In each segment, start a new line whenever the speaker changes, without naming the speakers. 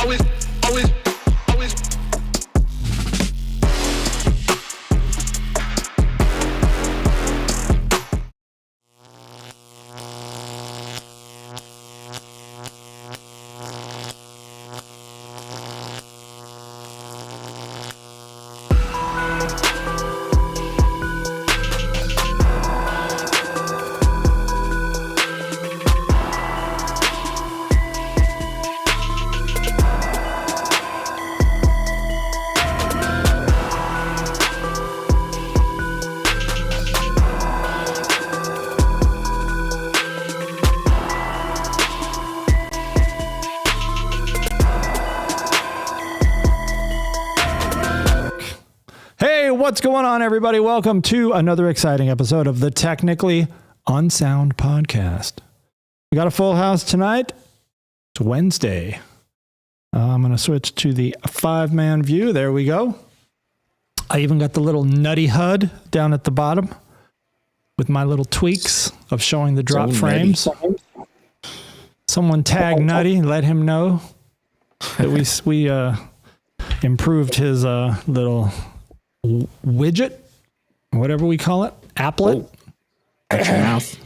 always, always, always.
What's going on, everybody? Welcome to another exciting episode of the Technically Unsound Podcast. We got a full house tonight. It's Wednesday. I'm going to switch to the 5-man view. There we go. I even got the little nutty HUD down at the bottom with my little tweaks of showing the drop frames. Someone tag Nutty, let him know that we improved his little widget, whatever we call it, applet.
At your mouth.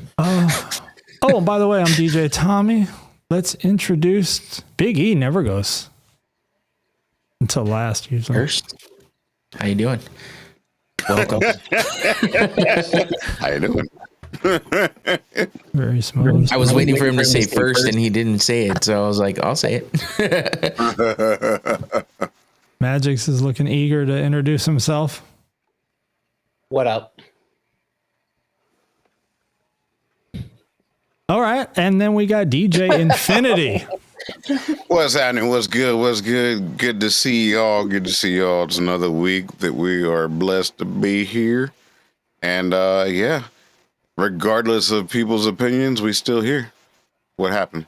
Oh, by the way, I'm DJ Tommy. Let's introduce Big E. Never goes until last, usually.
First, how you doing? Welcome.
How you doing?
Very smooth.
I was waiting for him to say first, and he didn't say it, so I was like, I'll say it.
Magix is looking eager to introduce himself.
What up?
All right, and then we got DJ Infinity.
What's happening? What's good? What's good? Good to see y'all. Good to see y'all. It's another week that we are blessed to be here. And yeah, regardless of people's opinions, we still here. What happened?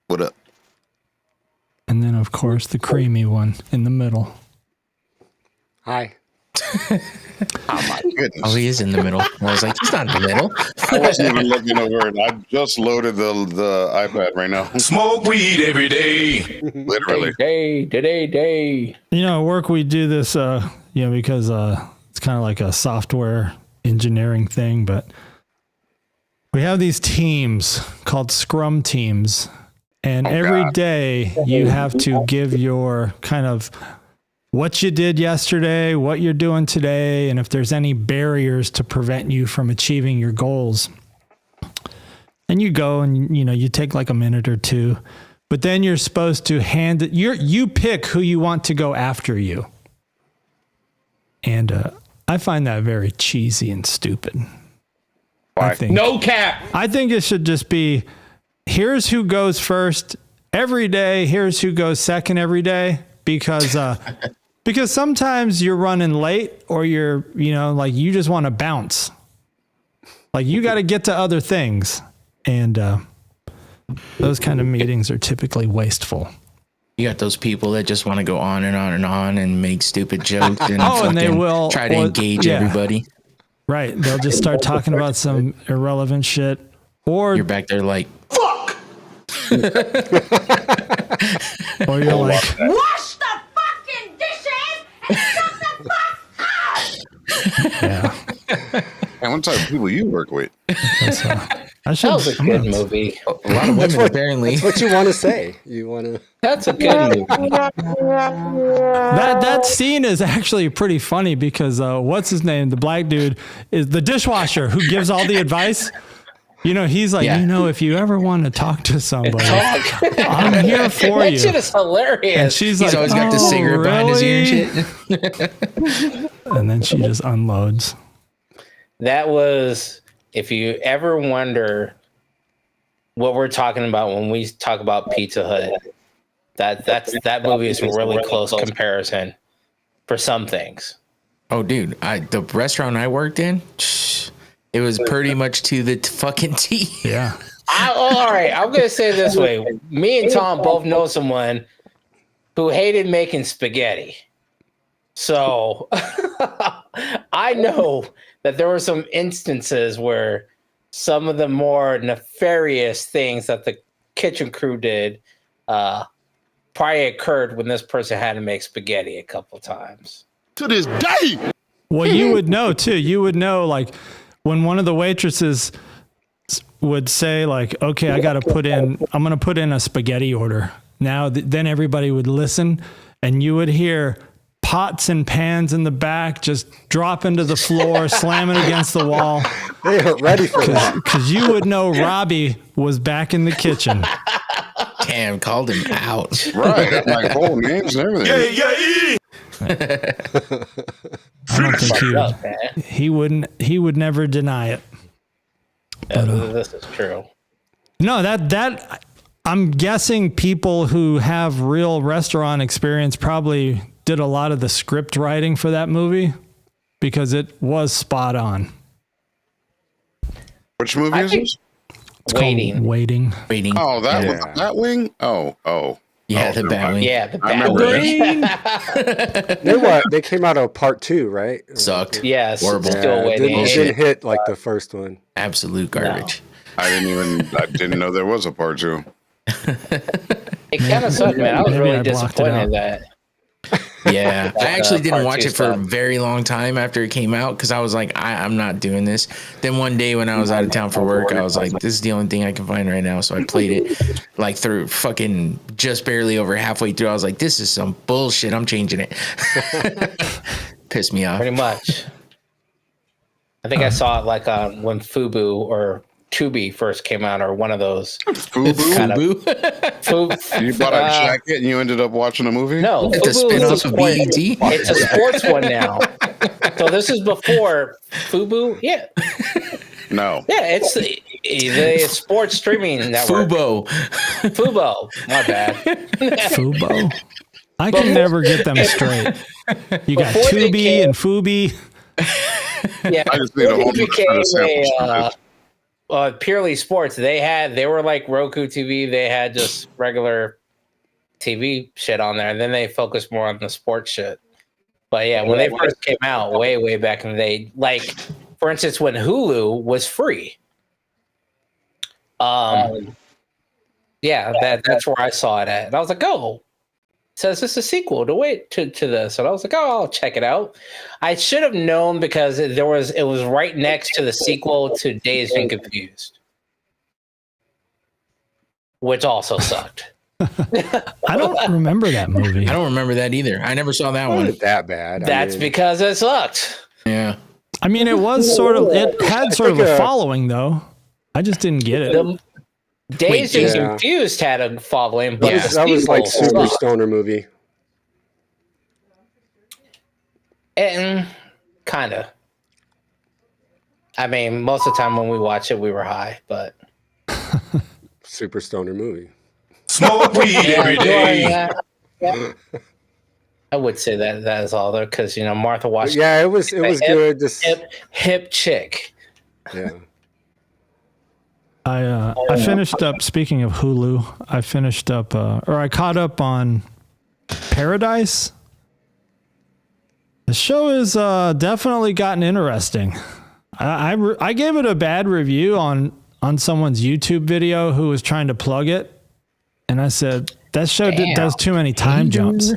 What up?
And then, of course, the creamy one in the middle.
Hi.
Oh, my goodness.
Oh, he is in the middle. I was like, he's not in the middle.
I wasn't even looking over it. I just loaded the iPad right now.
Smoke weed every day.
Literally.
Day.
You know, at work we do this, because it's kind of like a software engineering thing, but we have these teams called Scrum teams. And every day you have to give your kind of what you did yesterday, what you're doing today, and if there's any barriers to prevent you from achieving your goals. And you go and, you take like a minute or two, but then you're supposed to hand it. You pick who you want to go after you. And I find that very cheesy and stupid.
Why?
No cap.
I think it should just be, here's who goes first every day. Here's who goes second every day, because sometimes you're running late or you're, you just want to bounce. Like you got to get to other things. And those kind of meetings are typically wasteful.
You got those people that just want to go on and on and on and make stupid jokes and,
and they will
try to engage everybody.
Right. They'll just start talking about some irrelevant shit. Or
you're back there like,
or you're like,
wash the fucking dishes and shut the fuck up!
yeah.
And what type of people you work with?
That was a good movie.
a lot of women apparently.
That's what you want to say.
That's a good movie.
That scene is actually pretty funny because what's his name? The black dude is the dishwasher who gives all the advice. He's like, if you ever want to talk to somebody, I'm here for
that
you.
Shit is hilarious.
And she's
He's
like,
always got the cigarette behind his ear and shit.
And then she just unloads.
That was, if you ever wonder what we're talking about when we talk about Pizza Hut, that movie is a really close comparison for some things.
Oh, dude, the restaurant I worked in, it was pretty much to the fucking T.
Yeah.
All right, I'm going to say it this way. Me and Tom both know someone who hated making spaghetti. So I know that there were some instances where some of the more nefarious things that the kitchen crew did probably occurred when this person had to make spaghetti a couple times.
To this day.
Well, you would know too. You would know, like, when one of the waitresses would say, like, okay, I'm going to put in a spaghetti order. Now, then everybody would listen, and you would hear pots and pans in the back just drop into the floor, slamming against the wall.
They are ready for that.
Because you would know Robbie was back in the kitchen.
Damn, called him out.
Right, like whole names and everything.
Yeah.
I don't think he would never deny it.
This is true.
No, that I'm guessing people who have real restaurant experience probably did a lot of the script writing for that movie because it was spot on.
Which movie is it?
It's called Waiting.
Oh, that wing? Oh.
Yeah, the bat wing.
Yeah, the
I
bat wing.
They came out of part 2, right?
Sucked.
Yes,
Horrible.
still
It
waiting.
didn't hit like the first one.
Absolute garbage.
I didn't know there was a part 2.
It kind of sucked, man. I was
Maybe
really
I blocked it
disappointed
out.
in that.
Yeah, I actually didn't
part
watch
2
it for a
stuff.
very long time after it came out because I was like, I'm not doing this. Then one day when I was out of town for work, I was like, this is the only thing I can find right now. So I played it like through fucking just barely over halfway through. I was like, this is some bullshit. I'm changing it. Pissed me off.
Pretty much. I think I saw it like when Fubu or Tubi first came out, or one of those.
Fubu?
Kind of-
Fubu?
You bought a jacket and you ended up watching a movie?
No,
It's a
Fubu
spin-off
is
of
the point-
BET.
It's a sports one now. So this is before Fubu. Yeah,
No.
yeah. It's the sports streaming network. Fubo. My bad.
Fubo? I can never get them straight. You got
Before they
Tubi
came-
and Fubi.
Yeah,
I just need a
before
whole
it
new set of
became
samples.
purely sports. They were like Roku TV. They had just regular TV shit on there, and then they focused more on the sports shit. But yeah, when they first came out, way back in the day, like for instance, when Hulu was free, that's where I saw it at, and I was like, oh. So is this a sequel to this? And I was like, oh, I'll check it out. I should have known because it was right next to the sequel to Dazed and Confused, which also sucked.
I don't remember that movie.
I don't remember that either. I never saw that one.
Wasn't that bad?
That's because it sucked.
Yeah.
I mean, it had sort of a following, though. I just didn't get it.
The Dazed and
yeah.
Confused had a following, but the
that was like
sequel
super
sucked.
stoner movie.
And kind of. I mean, most of the time when we watched it, we were high, but
Super stoner movie.
Smoke weed every day.
Yeah. I would say that is all there because Martha watched.
Yeah, it was good. Just
Hip chick.
yeah.
I finished up, speaking of Hulu, I caught up on Paradise. The show has definitely gotten interesting. I gave it a bad review on someone's YouTube video who was trying to plug it. And I said, that show does too many time jumps.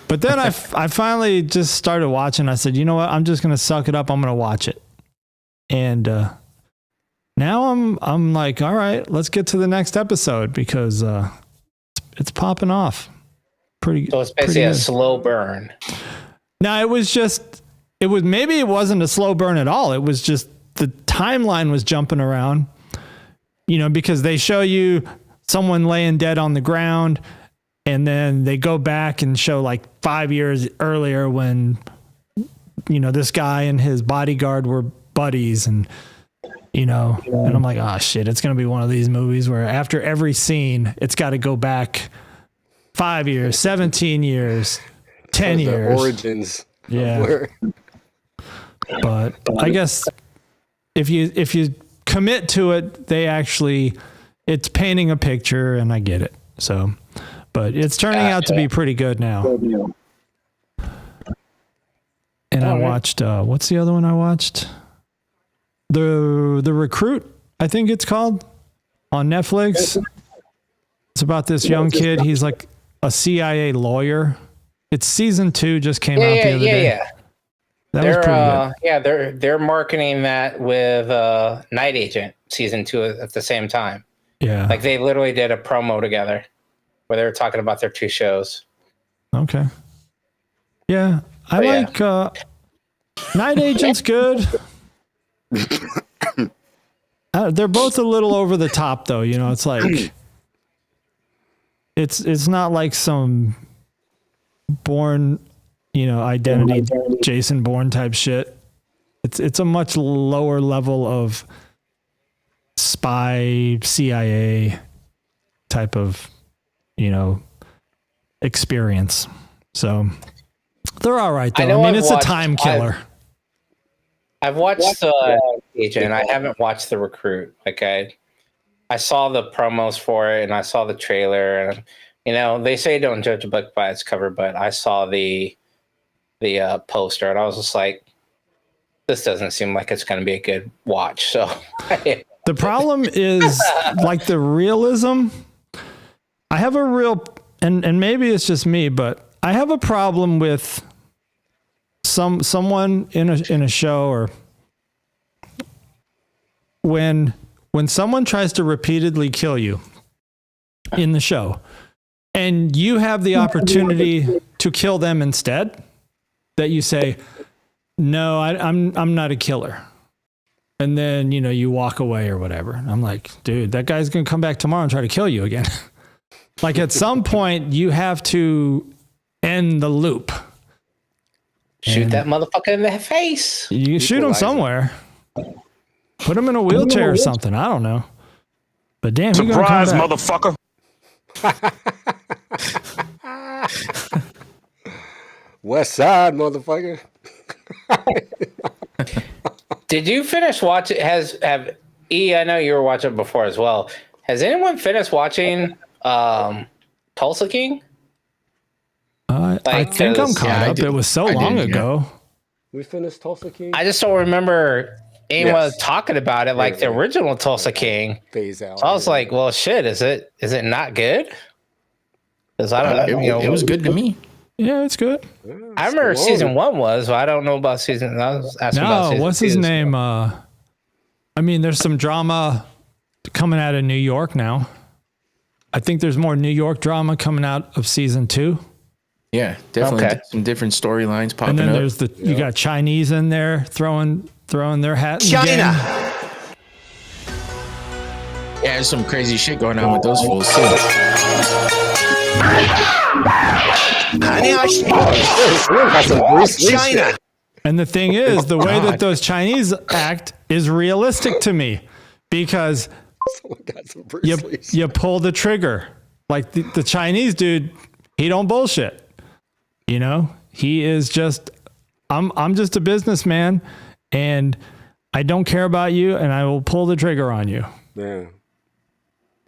But then I finally just started watching. I said, you know what? I'm just going to suck it up. I'm going to watch it. And now I'm like, all right, let's get to the next episode because it's popping off. Pretty.
So it's basically a slow burn.
No, maybe it wasn't a slow burn at all. It was just the timeline was jumping around, because they show you someone laying dead on the ground and then they go back and show like 5 years earlier when, this guy and his bodyguard were buddies and I'm like, oh shit, it's going to be one of these movies where after every scene, it's got to go back 5 years, 17 years, 10
The
years.
origins.
Yeah. But I guess if you commit to it, it's painting a picture and I get it. So, but it's turning out to be pretty good now. And I watched, what's the other one I watched? The Recruit, I think it's called, on Netflix. It's It's about this young kid. He's like a CIA lawyer. It's season 2, just came out the other day.
Yeah.
That was pretty good.
They're marketing that with Night Agent season 2 at the same time.
Yeah.
Like they literally did a promo together where they were talking about their 2 shows.
Okay. Yeah. I like Night Agent's good. They're both a little over the top though, you know, it's like it's not like some Bourne, you know, identity Jason Bourne type shit. It's a much lower level of spy CIA type of, you know, experience. So they're all right though. I mean, it's a time killer.
I've watched Agent. I haven't watched The Recruit. Like I saw the promos for it and I saw the trailer, and you know, they say don't judge a book by its cover, but I saw the poster and I was just like, this doesn't seem like it's going to be a good watch. So
the problem is like the realism. I have a real, and maybe it's just me, but I have a problem with someone in a show, or when someone tries to repeatedly kill you in the show and you have the opportunity to kill them instead, that you say, no, I'm not a killer. And then, you know, you walk away or whatever. I'm like, dude, that guy's going to come back tomorrow and try to kill you again. Like at some point you have to end the loop.
Shoot that motherfucker in the face.
You shoot him somewhere. Put him in a wheelchair or something. I don't know. But damn,
surprise, motherfucker.
West Side, motherfucker.
Did you finish watching? I know you were watching before as well. Has anyone finished watching Tulsa King?
I think I'm caught up. It was so long ago.
We finished Tulsa King.
I just don't remember anyone talking about it like the original Tulsa King.
Phase out.
So I was like, well, shit, is it not good? Because I don't know.
It was good to me.
Yeah, it's good.
Yeah,
I remember season 1 was, but I don't know about season. I was asking about season 2.
What's his name? I mean, there's some drama coming out of New York now. I think there's more New York drama coming out of season 2.
Yeah, definitely some different storylines popping up.
And then there's you got Chinese in there throwing their hat in the game.
Yeah, there's some crazy shit going on with those fools too.
China.
And the thing is, the way that those Chinese act is realistic to me, because you pull the trigger. Like the Chinese dude, he don't bullshit. You know, he is just, I'm just a businessman and I don't care about you and I will pull the trigger on you.
Yeah.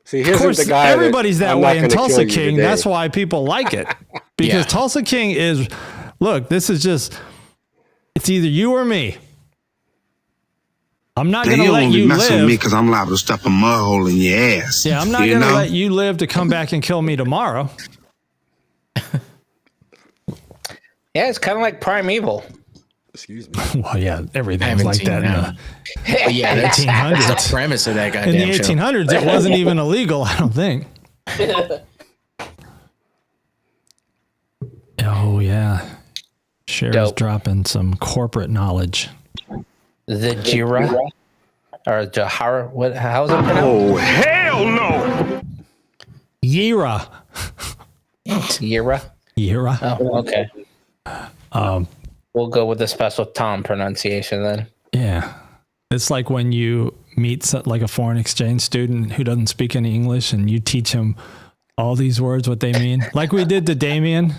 See,
of course,
the guy
everybody's that way in Tulsa King.
Today.
That's why people like it. Because Tulsa King is, look, this is just, it's either you or me. I'm not going to let you live.
Me because I'm liable to stuff a mud hole in your ass.
Yeah, I'm not going to let you live to come back and kill me tomorrow.
Yeah, it's kind of like Primeval.
Excuse me.
Well, yeah, everything was like that.
Yeah, that's the premise of that goddamn
in the 1800s, it wasn't even illegal, I don't think. Oh, yeah. Cher's dropping some corporate knowledge.
The Jira? Or Jahara? How's it pronounced?
Oh, hell no.
Yira.
Yira?
Yira.
Oh, okay. We'll go with the special Tom pronunciation then.
Yeah. It's like when you meet like a foreign exchange student who doesn't speak any English and you teach him all these words, what they mean. Like we did to Damien.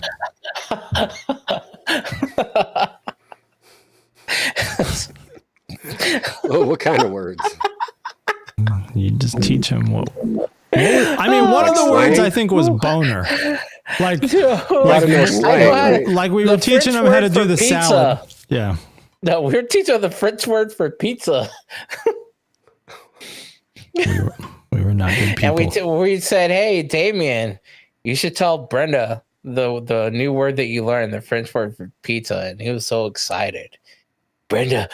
Oh, what kind of words?
You just teach him what. I mean, one of the words I think was boner. Like we were teaching him how to do the
pizza.
salad. Yeah.
No, we were teaching the French word for pizza.
We We were not good people.
And we said, hey, Damien, you should tell Brenda the new word that you learned, the French word for pizza. And he was so excited. Brenda,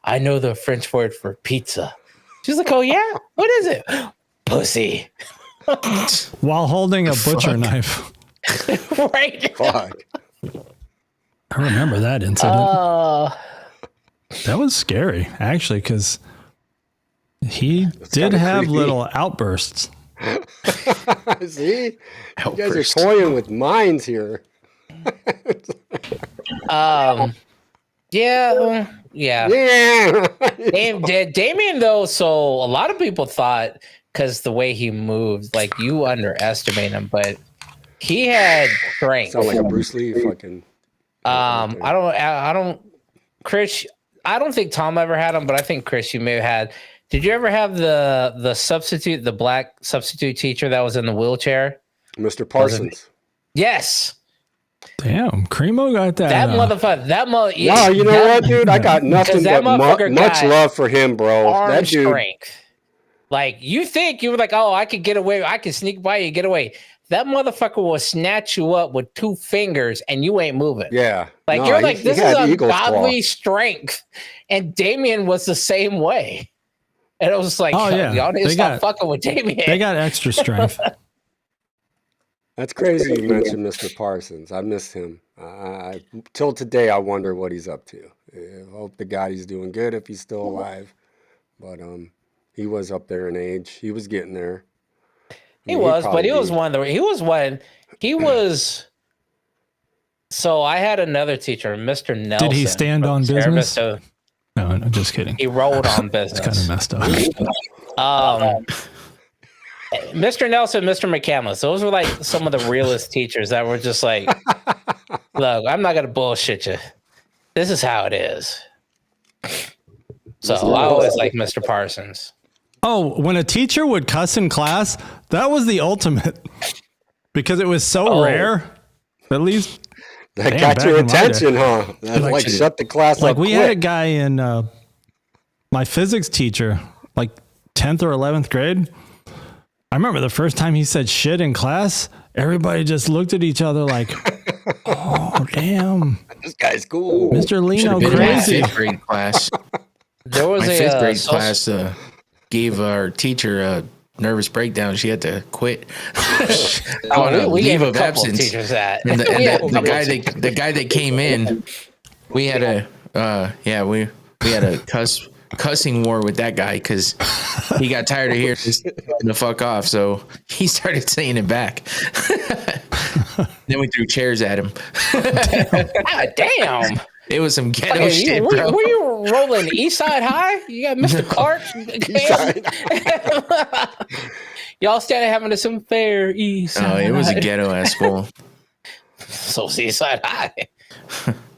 I know the French word for pizza. She's like, oh, yeah? What is it? Pussy.
While holding a butcher knife.
Right.
Fuck.
I remember that incident. That was scary, actually, because he did have
creepy.
little outbursts.
See? You guys are toying with minds here.
Yeah.
Yeah.
Damien, though, so a lot of people thought, because the way he moved, like, you underestimate him, but he had strength.
Sound like a Bruce Lee fucking.
I don't, Chris, I don't think Tom ever had him, but I think, Chris, you may have had. Did you ever have the black substitute teacher that was in the wheelchair?
Mr. Parsons.
Yes.
Damn, Cremo got that.
That motherfucker.
Wow, you know what, dude? I got nothing but much love for him, bro. That dude.
Strength. Like, you think you were like, oh, I could get away. I could sneak by you, get away. That motherfucker will snatch you up with 2 fingers and you ain't moving.
Yeah.
Like, you're like, this is ungodly strength. And Damien was the same way. And it was like, y'all need to stop fucking with Damien.
They got extra strength.
That's crazy you mentioned Mr. Parsons. I miss him. Till today, I wonder what he's up to. I hope the God he's doing good if he's still alive. But he was up there in age. He was getting there.
He was. So I had another teacher, Mr. Nelson.
Did he stand on business? No, just kidding.
He rolled on business.
It's kind of messed up.
Mr. Nelson, Mr. McCandless, those were like some of the realest teachers that were just like, look, I'm not going to bullshit you. This is how it is. So I always like Mr. Parsons.
Oh, when a teacher would cuss in class, that was the ultimate. Because it was so rare. At least
that got your attention, huh? That like shut the class up.
Like we had a guy in my physics teacher, like 10th or 11th grade. I remember the first time he said shit in class, everybody just looked at each other like, oh, damn.
This guy's cool.
Mr. Lino crazy.
My 5th grade class.
There was
my 5th grade class gave our teacher a nervous breakdown. She had to quit.
We gave a couple of teachers that.
And the guy that came in, we had a cussing war with that guy because he got tired of hearing the fuck off, so he started saying it back. Then we threw chairs at him.
God damn.
It was some ghetto shit, bro.
Were you rolling East Side High? You got Mr. Clark? Y'all standing having some fair East Side.
Oh, it was a ghetto ass school.
So it's East Side High.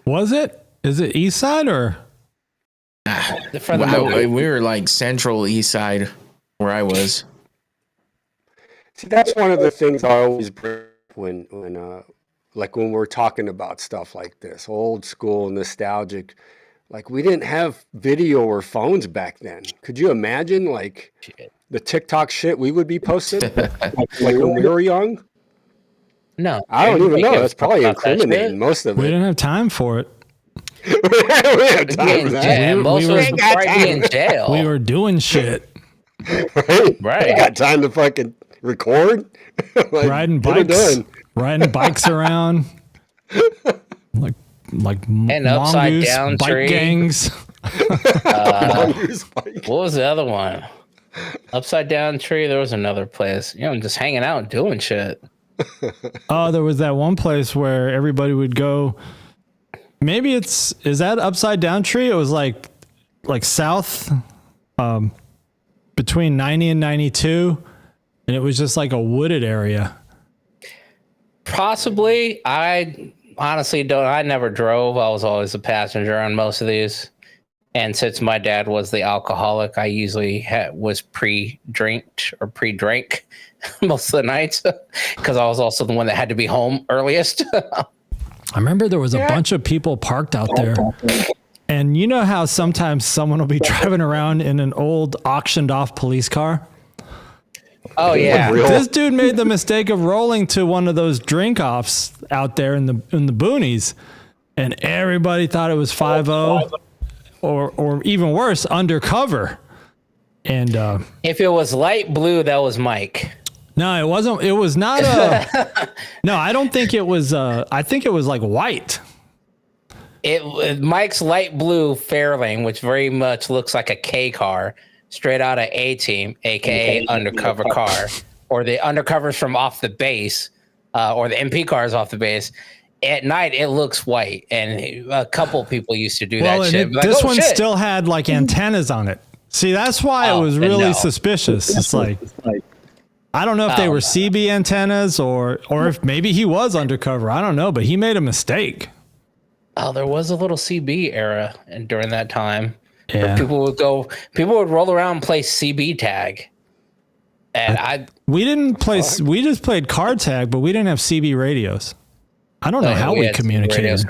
Was it? Is it East Side or?
We were like Central East Side where I was.
See, that's one of the things I always bring when we're talking about stuff like this, old school, nostalgic. Like, we didn't have video or phones back then. Could you imagine, like, the TikTok shit we would be posting? like when we were young?
No.
I don't even know. That's probably incriminating, most of it.
We didn't have time for it.
We had time for that.
Most of us would probably be in jail.
We were doing shit.
Right. I got time to fucking record. Like,
riding bikes around. Like
and upside down
bike
tree
gangs.
What was the other one? Upside down tree. There was another place. Just hanging out and doing shit.
Oh, there was that one place where everybody would go. Maybe is that upside down tree? It was like south, between 90 and 92, and it was just like a wooded area.
Possibly. I honestly don't. I never drove. I was always a passenger on most of these. And since my dad was the alcoholic, I usually was pre-drank most of the nights because I was also the one that had to be home earliest.
I remember there was a bunch of people parked out there. And you know how sometimes someone will be driving around in an old auctioned off police car
Oh yeah.
This dude made the mistake of rolling to one of those drink offs out there in the boonies, and everybody thought it was 5-0 or even worse, undercover. And
If it was light blue, that was Mike.
no, it wasn't. It was not no, I don't think it was. I think it was like white.
Mike's light blue Fairlane, which very much looks like a K car, straight out of A-Team, aka undercover car, or the undercovers from off the base, or the MP cars off the base. At night, it looks white, and a couple people used to do that shit.
This one still had like antennas on it. See, that's why it was really suspicious. It's like, I don't know if they were CB antennas or if maybe he was undercover. I don't know, but he made a mistake.
Oh, there was a little CB era and during that time.
Yeah.
People would roll around and play CB tag. And
we just played car tag, but we didn't have CB radios. I don't know how we communicated.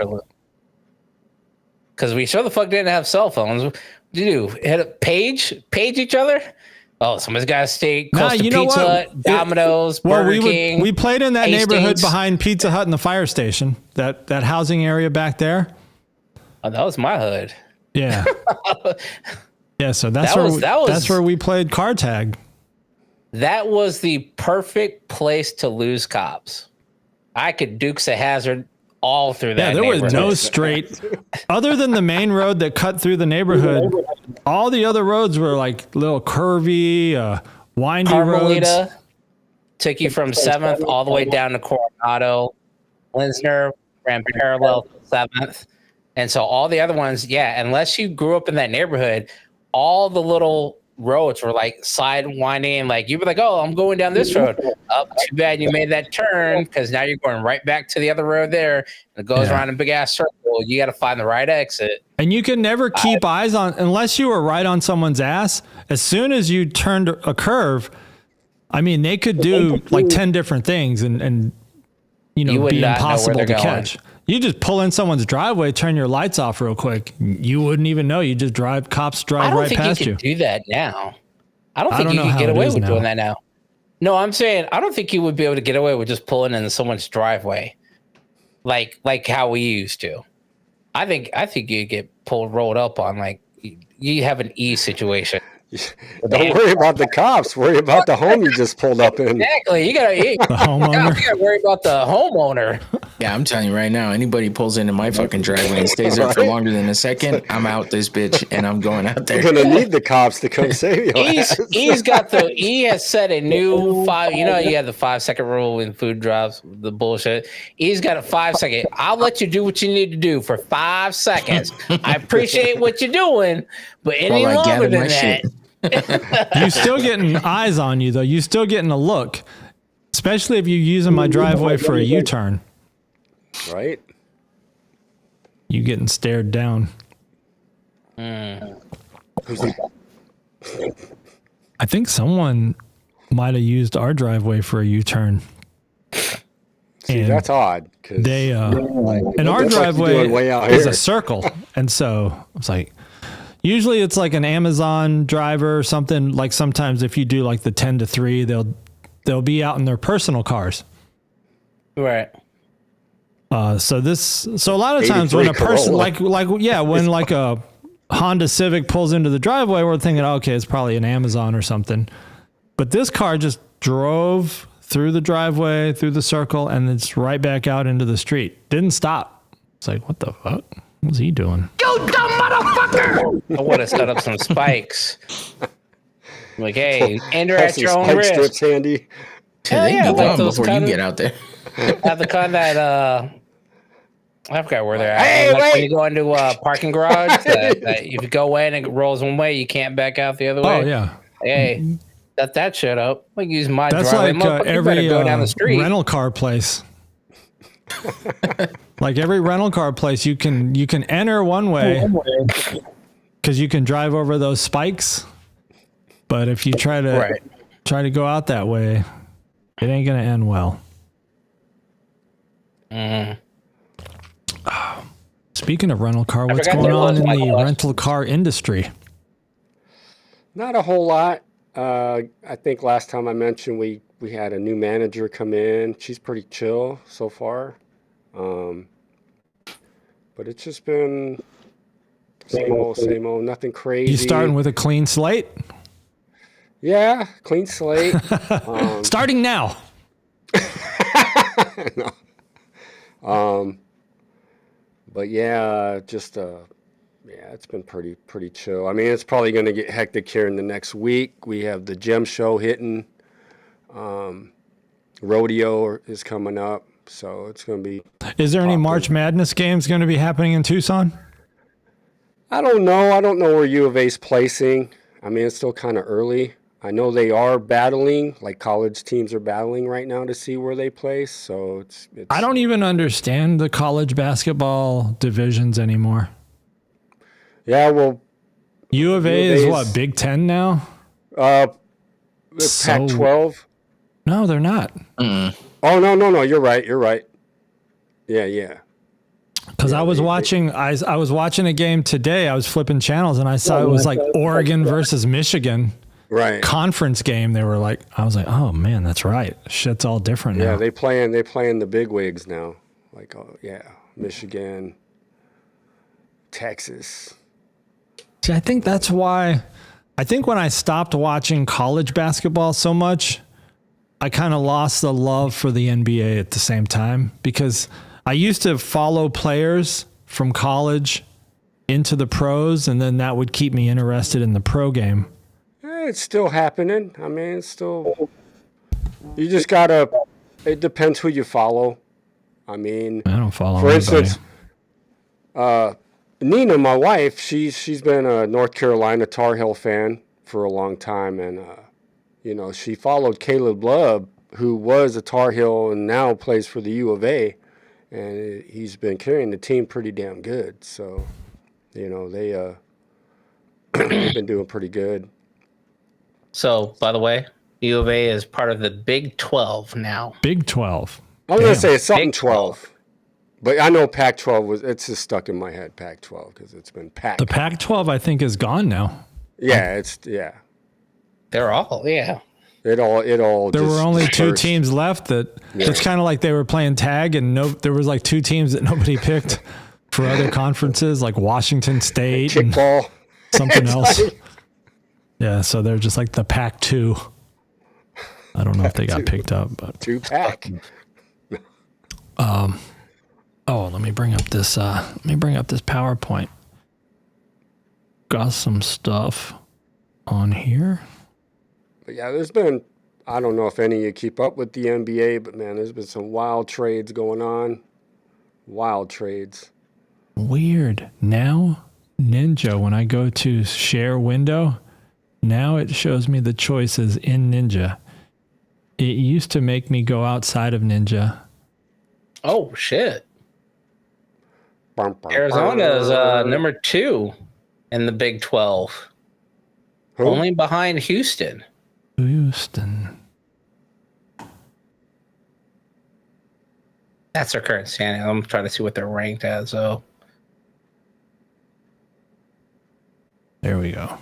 Because we sure the fuck didn't have cell phones. What did you do? Hit a page each other? Oh, somebody's got to stay close to Pizza Hut, Domino's, Burger King.
We played in that neighborhood
Hastings.
behind Pizza Hut and the fire station, that housing area back there.
Oh, that was my hood.
Yeah. Yeah, so that's where we played car tag.
That was the perfect place to lose cops. I could Dukes of Hazzard all through that.
Yeah, there was no straight, other than the main road that cut through the neighborhood. All the other roads were like little curvy, windy roads.
Took you from 7th all the way down to Coronado. Linsner ran parallel to 7th. And so all the other ones, unless you grew up in that neighborhood, all the little roads were like side winding. Like you'd be like, oh, I'm going down this road. Oh, too bad you made that turn, because now you're going right back to the other road there. And it goes around a big ass circle. You got to find the right exit.
And you can never keep eyes on, unless you were right on someone's ass. As soon as you turned a curve, I mean, they could do like 10 different things and be impossible to catch. You just pull in someone's driveway, turn your lights off real quick. You wouldn't even know. You just cops drive right past you.
I don't think you can do that now. I don't think you can get away with doing that now. No, I'm saying I don't think you would be able to get away with just pulling in someone's driveway, like how we used to. I think you get rolled up on, like you have an E situation.
Don't worry about the cops. Worry about the home you just pulled up in.
Exactly. You gotta worry about the homeowner.
Yeah, I'm telling you right now, anybody pulls into my fucking driveway and stays there for longer than a second, I'm out this bitch and I'm going out there.
You're gonna need the cops to come save you.
He has set a new 5. You know, you have the 5-second rule when food drops, the bullshit. He's got a 5-second. I'll let you do what you need to do for 5 seconds. I appreciate what you're doing, but any longer than that.
You're still getting eyes on you, though. You're still getting a look, especially if you're using my driveway for a U-turn.
Right?
You getting stared down.
Who's
I think someone might have used our driveway for a U-turn.
See, that's odd.
They and our driveway is a circle, and so it's like. Usually it's like an Amazon driver or something. Like sometimes if you do like the 10 to 3, they'll be out in their personal cars.
Right.
So a lot of times when a person when like a Honda Civic pulls into the driveway, we're thinking, okay, it's probably an Amazon or something. But this car just drove through the driveway, through the circle, and it's right back out into the street. Didn't stop. It's like, what the fuck? What's he doing?
You dumb motherfucker!
I would have set up some spikes. Like, hey, enter at your own risk.
Strips handy.
They be gone before you get out there.
Have the kind that I forgot where they're at. Hey, like when you go into a parking garage, that if you go in and it rolls one way, you can't back out the other way.
Oh yeah.
Hey, set that shit up. Like use my
That's
driveway.
like every
go down the street.
Rental car place. Like every rental car place, you can enter one way because you can drive over those spikes. But if you try to go out that way, it ain't gonna end well. Speaking of rental car, what's going on in the rental car industry?
Not a whole lot. I think last time I mentioned we had a new manager come in. She's pretty chill so far. But it's just been same old, nothing crazy.
You starting with a clean slate?
Yeah, clean slate.
Starting now.
No. But yeah, just it's been pretty chill. I mean, it's probably going to get hectic here in the next week. We have the gem show hitting. Rodeo is coming up, so it's going to be.
Is there any March Madness games going to be happening in Tucson?
I don't know. I don't know where U of A's placing. I mean, it's still kind of early. I know they are battling, like college teams are battling right now to see where they place. So it's
I don't even understand the college basketball divisions anymore.
Yeah, well,
U of A is what, Big Ten now?
Pac-12.
No, they're not.
Oh, no. You're right. Yeah.
Because I was watching a game today. I was flipping channels and I saw it was like Oregon versus Michigan.
Right.
Conference game. They were like, I was like, oh man, that's right. Shit's all different now.
Yeah, they playing the big wigs now. Like, oh yeah, Michigan, Texas.
See, I think that's why. I think when I stopped watching college basketball so much, I kind of lost the love for the NBA at the same time, because I used to follow players from college into the pros, and then that would keep me interested in the pro game.
It's still happening. I mean, it's still. You just gotta. It depends who you follow. I mean,
I don't follow.
For
anybody.
instance, Nina, my wife, she's been a North Carolina Tar Heel fan for a long time, and she followed Caleb Love, who was a Tar Heel and now plays for the U of A, and he's been carrying the team pretty damn good. So, they've been doing pretty good.
So, by the way, U of A is part of the Big 12 now.
Big 12.
I was going to say it's something
Big
12. But I know Pac-12 it's just stuck in my head, Pac-12, because it's been Pac.
The Pac-12, I think, is gone now.
Yeah,
They're all, yeah.
It all.
There were only two
dispersed.
teams left it's kind of like they were playing tag, and there was like two teams that nobody picked for other conferences, like Washington State and
Kickball.
something else. Yeah, so they're just like the Pac-2. I don't know if they got picked up, but
2-pack.
let me bring up this PowerPoint. Got some stuff on here.
But yeah, there's been, I don't know if any of you keep up with the NBA, but man, there's been some wild trades going on. Wild trades.
Weird. Now, Ninja, when I go to share window, now it shows me the choices in Ninja. It used to make me go outside of Ninja.
Oh, shit. Arizona's number 2 in the Big 12.
Who?
Only behind Houston.
Houston.
That's their current standing. I'm trying to see what they're ranked as, though.
There we go.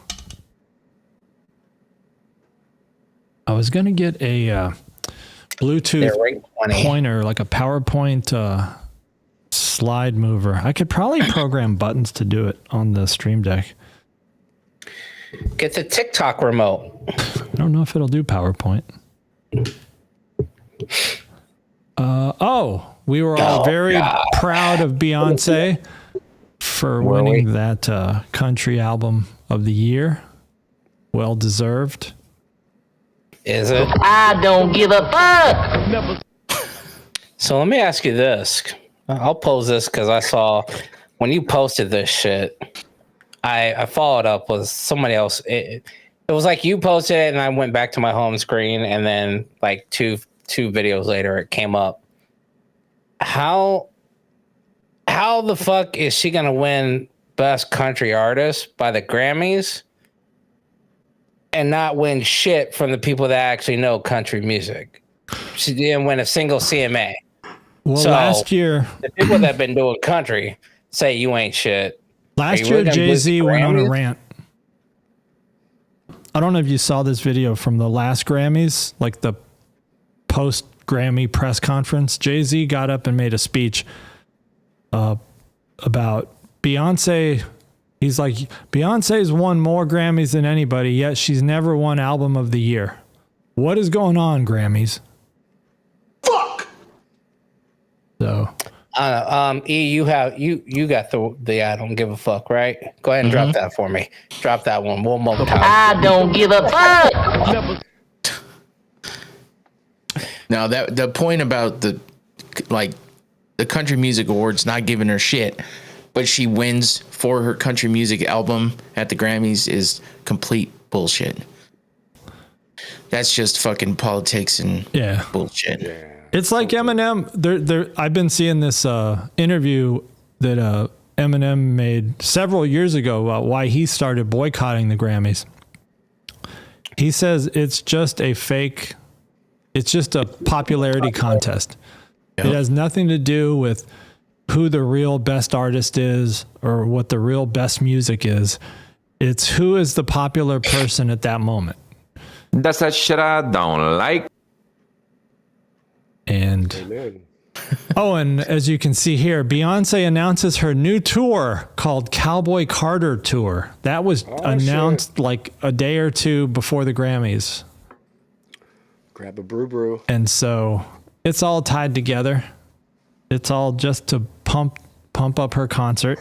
I was going to get a Bluetooth pointer, like a PowerPoint slide mover. I could probably program buttons to do it on the Stream Deck.
Get the TikTok remote.
I don't know if it'll do PowerPoint. We were all very proud of Beyonce for winning that country album of the year. Well deserved.
Is it?
I don't give a fuck.
So let me ask you this. I'll pose this because I saw when you posted this shit, I followed up with somebody else. It was like you posted it and I went back to my home screen, and then like two videos later it came up. How the fuck is she gonna win Best Country Artist by the Grammys and not win shit from the people that actually know country music? She didn't win a single CMA.
Well,
So,
last year,
The people that have been doing country say you ain't shit.
last
you
year
really gonna
Jay-Z
lose
went on a
Grammys?
rant. I don't know if you saw this video from the last Grammys, like the post Grammy press conference. Jay-Z got up and made a speech about Beyonce. He's like, Beyonce's won more Grammys than anybody, yet she's never won Album of the Year. What is going on, Grammys?
Fuck!
So,
E, you got the I don't give a fuck, right? Go ahead and drop that for me. Drop that one more time.
I don't give a fuck.
Now that the point about the Country Music Awards not giving her shit, but she wins for her country music album at the Grammys is complete bullshit. That's just fucking politics and bullshit. Yeah.
It's like Eminem. I've been seeing this interview that Eminem made several years ago about why he started boycotting the Grammys. He says it's just a fake. It's just a popularity contest. Yep. It has nothing to do with who the real best artist is or what the real best music is. It's who is the popular person at that moment.
That's that shit I don't like.
And
Amen.
oh, and as you can see here, Beyonce announces her new tour called Cowboy Carter Tour. That was announced like a day or two before the Grammys.
Grab a brew.
And so it's all tied together. It's all just to pump up her concert.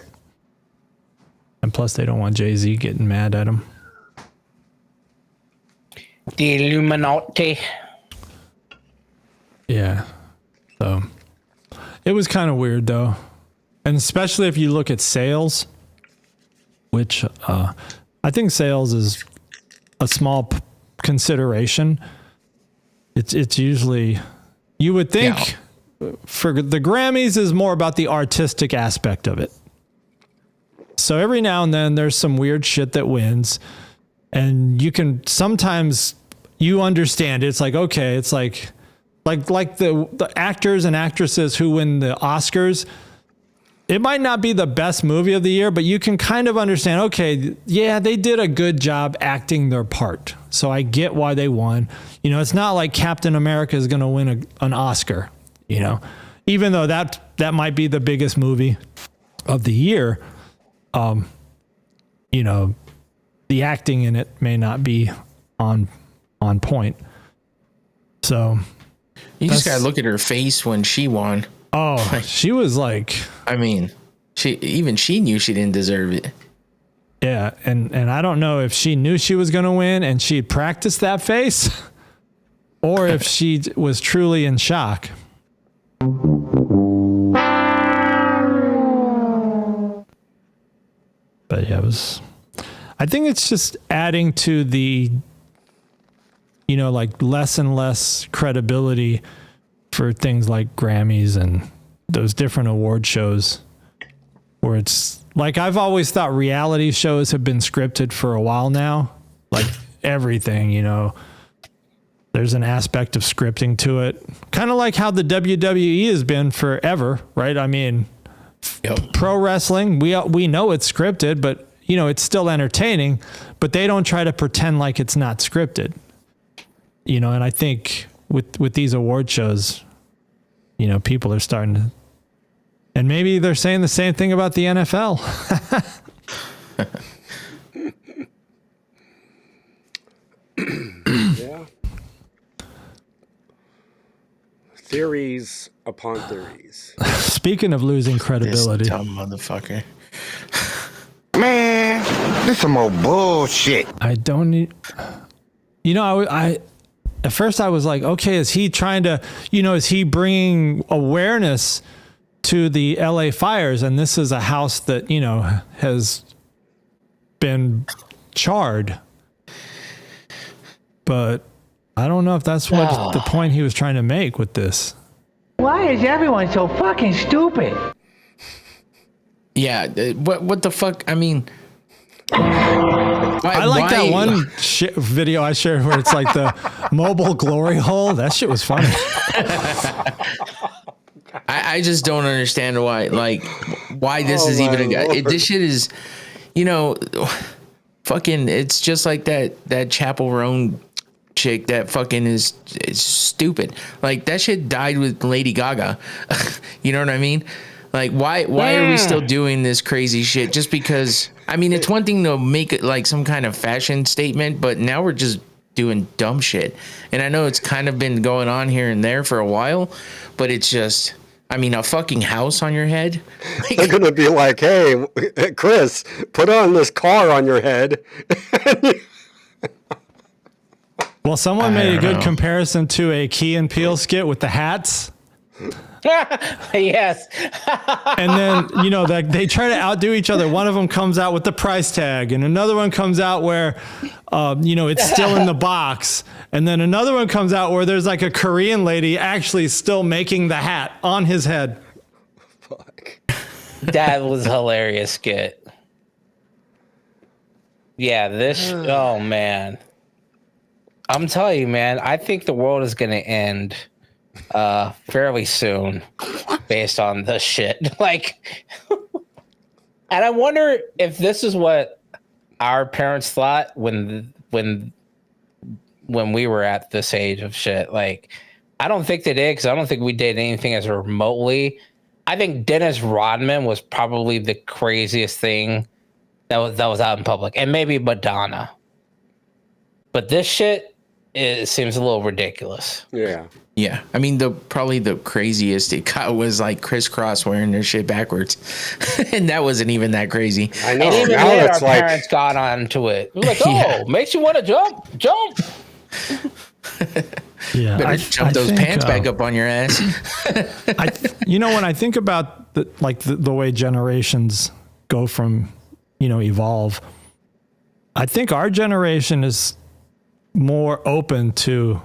And plus they don't want Jay-Z getting mad at him.
The Illuminati.
Yeah. So it was kind of weird though. And especially if you look at sales, which I think sales is a small consideration. It's usually, you would think for the Grammys is more about the artistic aspect of it. So every now and then there's some weird shit that wins, and you can sometimes you understand it. It's like, okay, it's like the actors and actresses who win the Oscars. It might not be the best movie of the year, but you can kind of understand, okay, yeah, they did a good job acting their part. So I get why they won. You know, it's not like Captain America is going to win an Oscar, you know, even though that might be the biggest movie of the year. You know, the acting in it may not be on point. So
you just gotta look at her face when she won.
Oh, she was like,
I mean, she knew she didn't deserve it.
Yeah, and I don't know if she knew she was going to win and she practiced that face, or if she was truly in shock. But yeah, I think it's just adding to the, you know, like less and less credibility for things like Grammys and those different award shows, where it's like, I've always thought reality shows have been scripted for a while now. Like everything, you know, there's an aspect of scripting to it. Kind of like how the WWE has been forever, right? I mean, pro wrestling, we know it's scripted, but you know, it's still entertaining, but they don't try to pretend like it's not scripted. You know, and I think with these award shows, you know, people are starting to, and maybe they're saying the same thing about the NFL.
Yeah. Theories upon theories.
Speaking of losing credibility,
This dumb motherfucker.
Man, this some more bullshit.
I don't need, you know, I at first I was like, okay, is he trying to, you know, is he bringing awareness to the LA fires? And this is a house that, you know, has been charred. But I don't know if that's what the point he was trying to make with this.
Why is everyone so fucking stupid?
Yeah, what the fuck? I mean,
I like that one video I shared where it's like the mobile glory hole. That shit was funny.
I just don't understand why this is even a guy. This shit is, you know, fucking, it's just like that Chapel Roan chick that fucking is stupid. Like that shit died with Lady Gaga. You know what I mean? Like why are we still doing this crazy shit just because? I mean, it's one thing to make it like some kind of fashion statement, but now we're just doing dumb shit. And I know it's kind of been going on here and there for a while, but it's just, I mean, a fucking house on your head. Like,
They're gonna be like, "Hey, Chris, put on this car on your head."
Well, someone made a good comparison to a Key and Peele skit with the hats.
Yes.
And then, you know, that they try to outdo each other. One of them comes out with the price tag, and another one comes out where, you know, it's still in the box. And then another one comes out where there's like a Korean lady actually still making the hat on his head.
Fuck.
That was a hilarious skit. Yeah, oh man. I'm telling you, man, I think the world is going to end fairly soon based on this shit. Like, and I wonder if this is what our parents thought when we were at this age of shit. Like, I don't think they did, because I don't think we did anything as remotely. I think Dennis Rodman was probably the craziest thing that was out in public, and maybe Madonna. But this shit, it seems a little ridiculous.
Yeah.
yeah, I mean, probably the craziest it got was like crisscross wearing their shit backwards, and that wasn't even that crazy.
I know.
And even
Now
then, our
it's like,
parents got onto it. We're like,
Yeah.
makes you want to jump.
Yeah,
Better jump those
think,
pants back up on your ass.
You know, when I think about the way generations go from, you know, evolve, I think our generation is more open to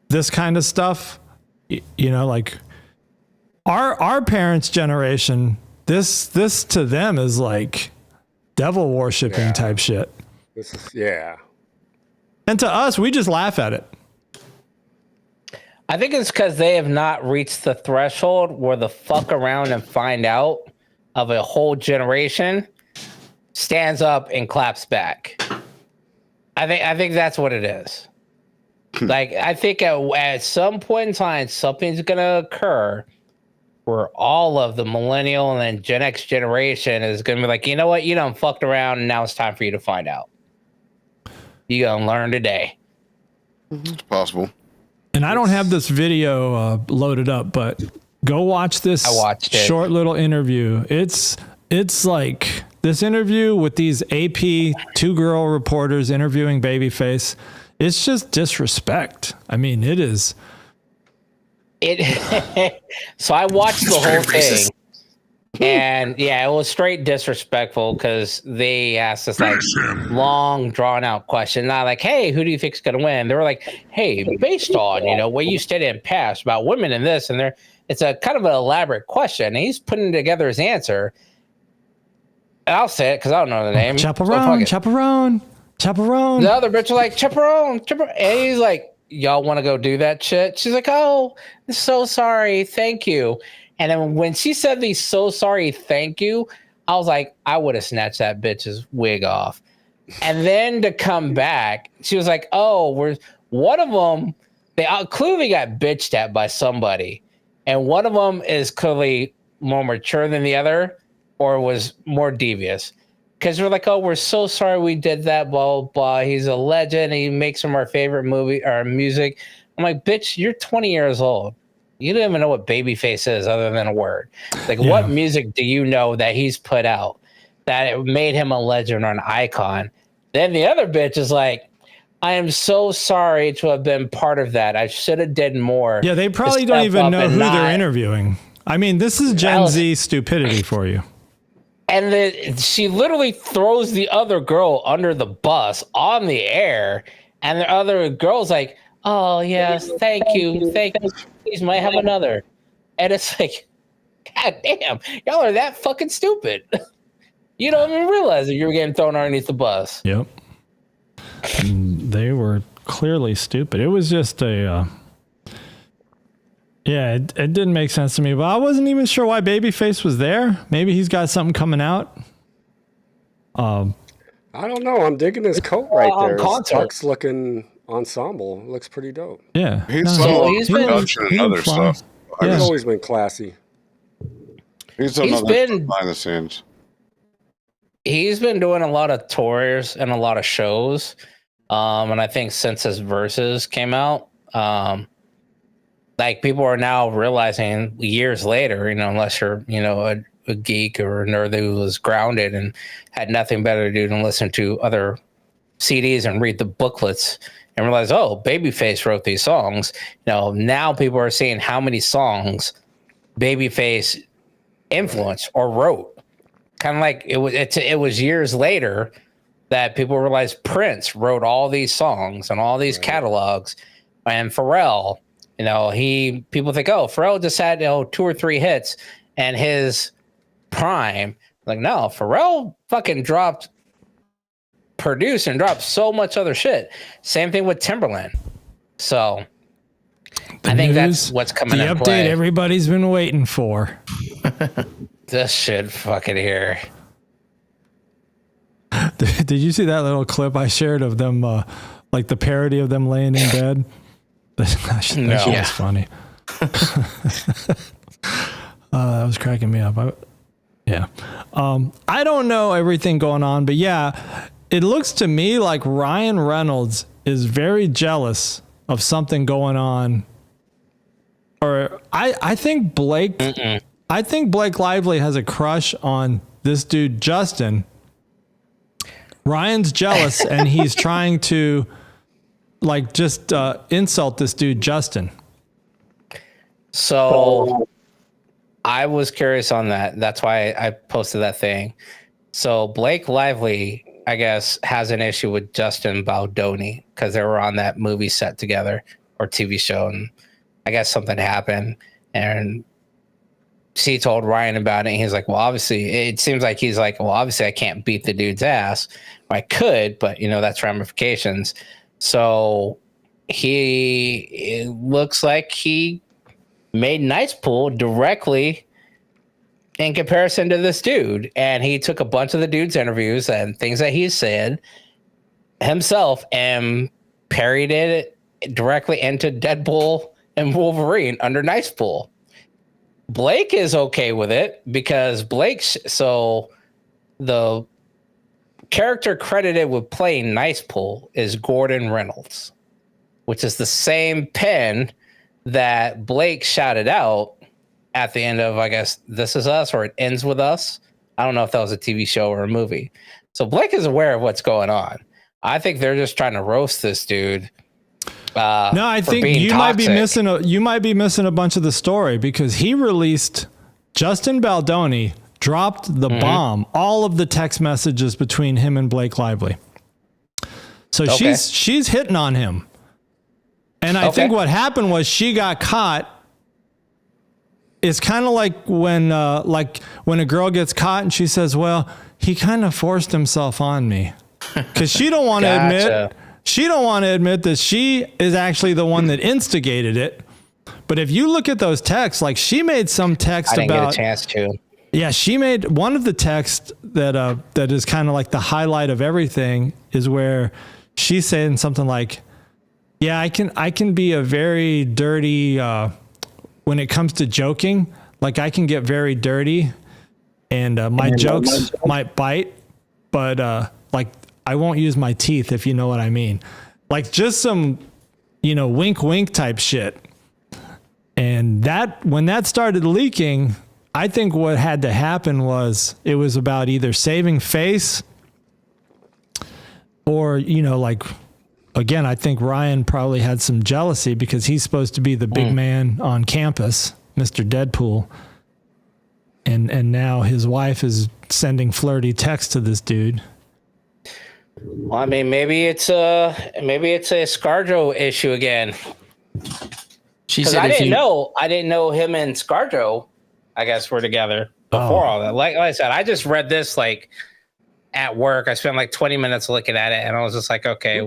this kind of stuff. You know, like our parents' generation, this to them is like devil worshiping type shit.
this is, yeah.
And to us, we just laugh at it.
I think it's because they have not reached the threshold where the fuck around and find out of a whole generation stands up and claps back. I think that's what it is. Like, I think at some point in time, something's gonna occur where all of the millennial and then Gen X generation is gonna be like, you know what, you done fucked around, and now it's time for you to find out. You gonna learn today.
It's possible.
And I don't have this video loaded up, but go watch this
I watched it.
short little interview. It's like this interview with these AP 2-girl reporters interviewing Babyface. It's just disrespect. I mean, it is.
So I watched the whole thing, and yeah, it was straight disrespectful because they asked us like long, drawn out question, not like, "Hey, who do you think's gonna win?" They were like, "Hey, based on what you stated in past about women and this and there." It's a kind of an elaborate question, and he's putting together his answer. And I'll say it because I don't know the name.
Chaperone.
The other bitch was like, chaperone. And he's like, y'all want to go do that shit? She's like, oh, so sorry. Thank you. And then when she said the so sorry, thank you, I was like, I would have snatched that bitch's wig off. And then to come back, she was like, oh, one of them, they clearly got bitched at by somebody. And one of them is clearly more mature than the other, or was more devious. Because we're like, oh, we're so sorry we did that, blah, blah, blah. He's a legend. He makes some of our favorite movie or music. I'm like, bitch, you're 20 years old. You don't even know what Babyface is other than a word. Like, what music do you know that he's put out that it made him a legend or an icon? Then the other bitch is like, I am so sorry to have been part of that. I should have did more.
Yeah, they probably don't even know who they're interviewing. I mean, this is Gen Z stupidity for you.
And then she literally throws the other girl under the bus on the air. And the other girl's like, oh, yes, thank you. Please, might have another. And it's like, God damn, y'all are that fucking stupid. You don't even realize that you're getting thrown underneath the bus.
Yep. And they were clearly stupid. It was just it didn't make sense to me, but I wasn't even sure why Babyface was there. Maybe he's got something coming out.
I I don't know. I'm digging his coat right there. His
concert.
tux looking ensemble looks pretty dope.
Yeah.
He's
So
he's production and other stuff.
Yeah.
He's always been classy.
He's
He's been-
behind the scenes.
He's been doing a lot of tours and a lot of shows. And I think since his verses came out, like people are now realizing years later, unless you're, a geek or a nerd who was grounded and had nothing better to do than listen to other CDs and read the booklets and realize, oh, Babyface wrote these songs. Now people are seeing how many songs Babyface influenced or wrote. Kind of like it was years later that people realized Prince wrote all these songs and all these catalogs, and Pharrell, people think, oh, Pharrell just had 2 or 3 hits and his prime. Like, no, Pharrell fucking produced and dropped so much other shit. Same thing with Timberland. So I think that's what's coming.
The
in
update
play.
everybody's been waiting for.
This shit fucking here.
Did you see that little clip I shared of them, like the parody of them laying in bed? That shit was funny. That was cracking me up. I don't know everything going on, but yeah, it looks to me like Ryan Reynolds is very jealous of something going on. Or I think Blake Lively has a crush on this dude, Justin. Ryan's jealous and he's trying to just insult this dude, Justin.
So I was curious on that. That's why I posted that thing. So Blake Lively, I guess, has an issue with Justin Baldoni because they were on that movie set together or TV show. And I guess something happened. And she told Ryan about it. And he's like, well, obviously, it seems like he's like, well, obviously, I can't beat the dude's ass. I could, but, that's ramifications. So it looks like he made Nice Pool directly in comparison to this dude. And he took a bunch of the dude's interviews and things that he said himself and parried it directly into Deadpool and Wolverine under Nice Pool. Blake is okay with it because so the character credited with playing Nice Pool is Gordon Reynolds, which is the same pen that Blake shouted out at the end of, I guess, This Is Us, or It Ends With Us. I don't know if that was a TV show or a movie. So Blake is aware of what's going on. I think they're just trying to roast this dude.
No, I think you might be missing a bunch of the story because he released Justin Baldoni dropped the bomb, all of the text messages between him and Blake Lively. So she's hitting on him. And I think what happened was she got caught. It's kind of like when a girl gets caught and she says, well, he kind of forced himself on me. Because she don't want to admit that she is actually the one that instigated it. But if you look at those texts, like she made some text
I didn't
about
get a chance to.
Yeah, she made one of the texts that is kind of like the highlight of everything is where she's saying something like, yeah, I can be a very dirty when it comes to joking, like I can get very dirty and my jokes might bite, but like I won't use my teeth, if you know what I mean. Like just some, wink, wink type shit. And when that started leaking, I think what had to happen was it was about either saving face or, again, I think Ryan probably had some jealousy because he's supposed to be the big man on campus, Mr. Deadpool. And now his wife is sending flirty texts to this dude.
Well, I mean, maybe it's a ScarJo issue again.
She said,
I didn't know him and ScarJo, I guess, were together before all that. Like I said, I just read this at work. I spent 20 minutes looking at it, and I was just like, okay,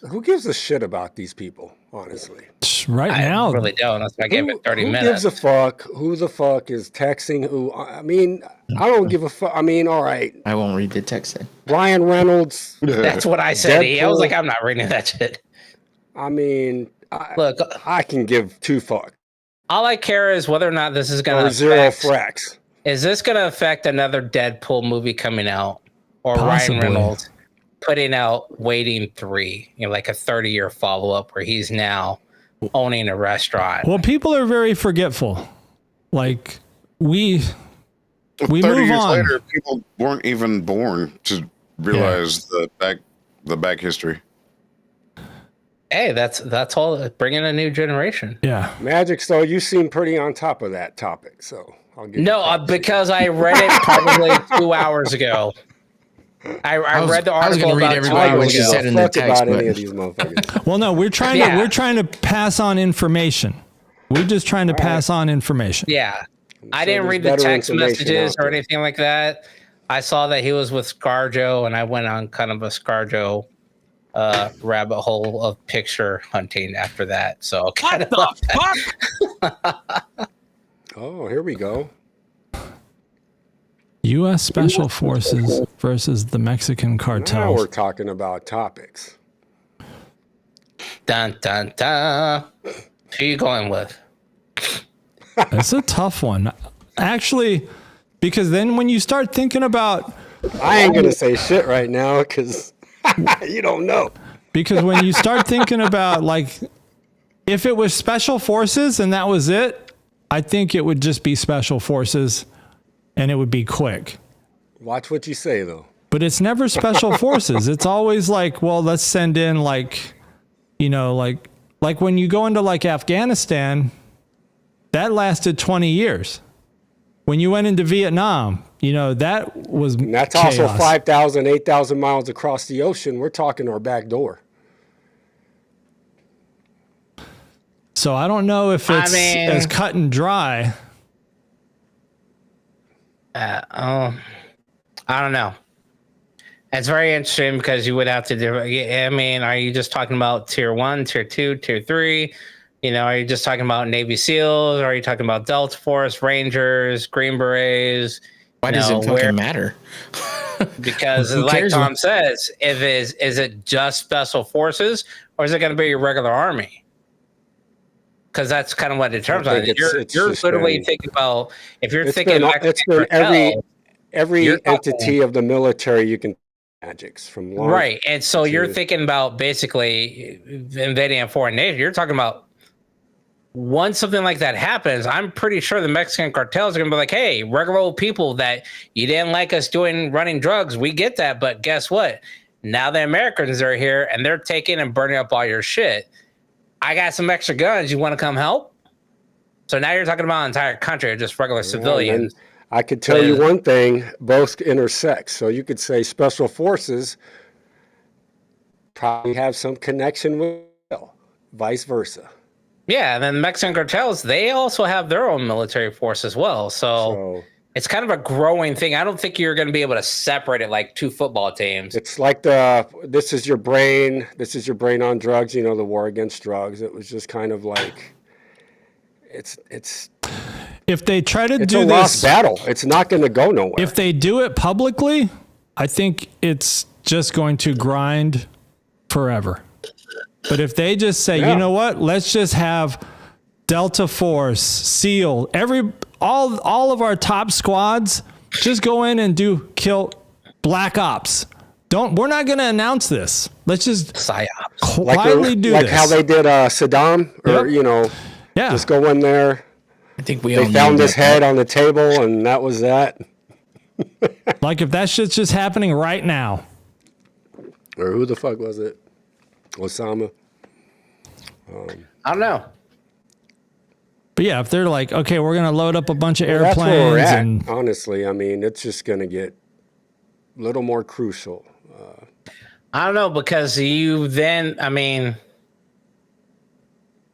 Who gives a shit about these people? honestly.
Right
I
now,
really don't. That's why I gave it 30
Who
minutes.
gives a fuck? Who the fuck is texting who? I mean, I don't give a fuck. I mean, all right.
I won't read the text then.
Ryan Reynolds.
That's what I said. I was
Deadpool.
like, I'm not reading that shit.
I mean,
Look,
I can give two fucks.
all I care is whether or not this is going
Or
to
zero
affect.
fracks.
Is this going to affect another Deadpool movie coming out, or
Possibly.
Ryan Reynolds putting out Waiting 3, like a 30-year follow-up where he's now owning a restaurant?
well, people are very forgetful. Like we
30
move
years
on.
later, people weren't even born to realize the back history.
Hey, that's all. Bring in a new generation.
Yeah.
Magic, though, you seem pretty on top of that topic, so I'll give you
No,
props.
because I read it probably 2 hours ago. I read the
I was
article
gonna read
about 2
everybody what
hours
she
ago.
said in the
Fuck
text,
about any
but
of these motherfuckers.
Well, no, we're trying to pass on information. We're just trying to pass on information.
Yeah. I
sure
didn't
there's
read the
better
text
information
messages
out
or
there.
anything like that. I saw that he was with ScarJo, and I went on kind of a ScarJo rabbit hole of picture hunting after that. So kind of
Oh, here we go.
U.S. Special Forces versus the Mexican
Now
cartels.
we're talking about topics.
dun dun dun. Who you going with?
It's a tough one. Actually, because then when you start thinking about,
I ain't going to say shit right now because you don't know.
because when you start thinking about, like, if it was Special Forces and that was it, I think it would just be Special Forces and it would be quick.
Watch what you say, though.
But it's never Special Forces. It's always like, well, let's send in, like, you know, like when you go into like Afghanistan, that lasted 20 years. When you went into Vietnam, you know, that was
And that's
chaos.
also 5,000, 8,000 miles across the ocean. We're talking our back door.
So I don't know if it's as cut and dry.
I don't know. It's very interesting because you would have to do. I mean, are you just talking about tier 1, tier 2, tier 3? You know, are you just talking about Navy SEALs? Or are you talking about Delta Force, Rangers, Green Berets?
why does it fucking matter?
Because,
Who
like
cares?
Tom says, is it just Special Forces or is it going to be your regular army? Because that's kind of what determines
I
it.
think it's
You're
just
literally
been-
thinking about if you're
It's
thinking
been,
Mexican
it's been
cartel,
every
you're talking-
entity of the military you can magics from long.
right, and so you're
to-
thinking about basically invading a foreign nation. You're talking about once something like that happens, I'm pretty sure the Mexican cartels are gonna be like, "Hey, regular old people that you didn't like us running drugs, we get that, but guess what? Now the Americans are here and they're taking and burning up all your shit. I got some extra guns. You want to come help?" So now you're talking about an entire country or just regular civilians.
And I could tell you one thing, both intersect. So you could say Special Forces probably have some connection with vice versa.
Yeah, and then the Mexican cartels, they also have their own military force as well. So it's kind of a growing thing. I don't think you're going to be able to separate it like two football teams.
It's like this is your brain on drugs, you know, the war against drugs. It was just kind of like it's
If they try to
it's
do
a
this
lost battle. It's not going to go nowhere.
if they do it publicly, I think it's just going to grind forever. But if they just say, you know what, let's just have Delta Force, SEAL, all of our top squads just go in and kill Black Ops. We're not going to announce this. Let's just
PSYOPs.
quietly do
like
this.
how they did Saddam, or
Yep.
you know,
Yeah.
just go in there.
I think we
They
all
found
knew
his
that.
head on the table, and that was that.
Like if that shit's just happening right now.
Or who the fuck was it? Osama.
I don't know.
But yeah, if they're like, okay, we're going to load up a bunch of
That's where we're
airplanes
at.
and
Honestly, I mean, it's just going to get a little more crucial.
I don't know because you then, I mean,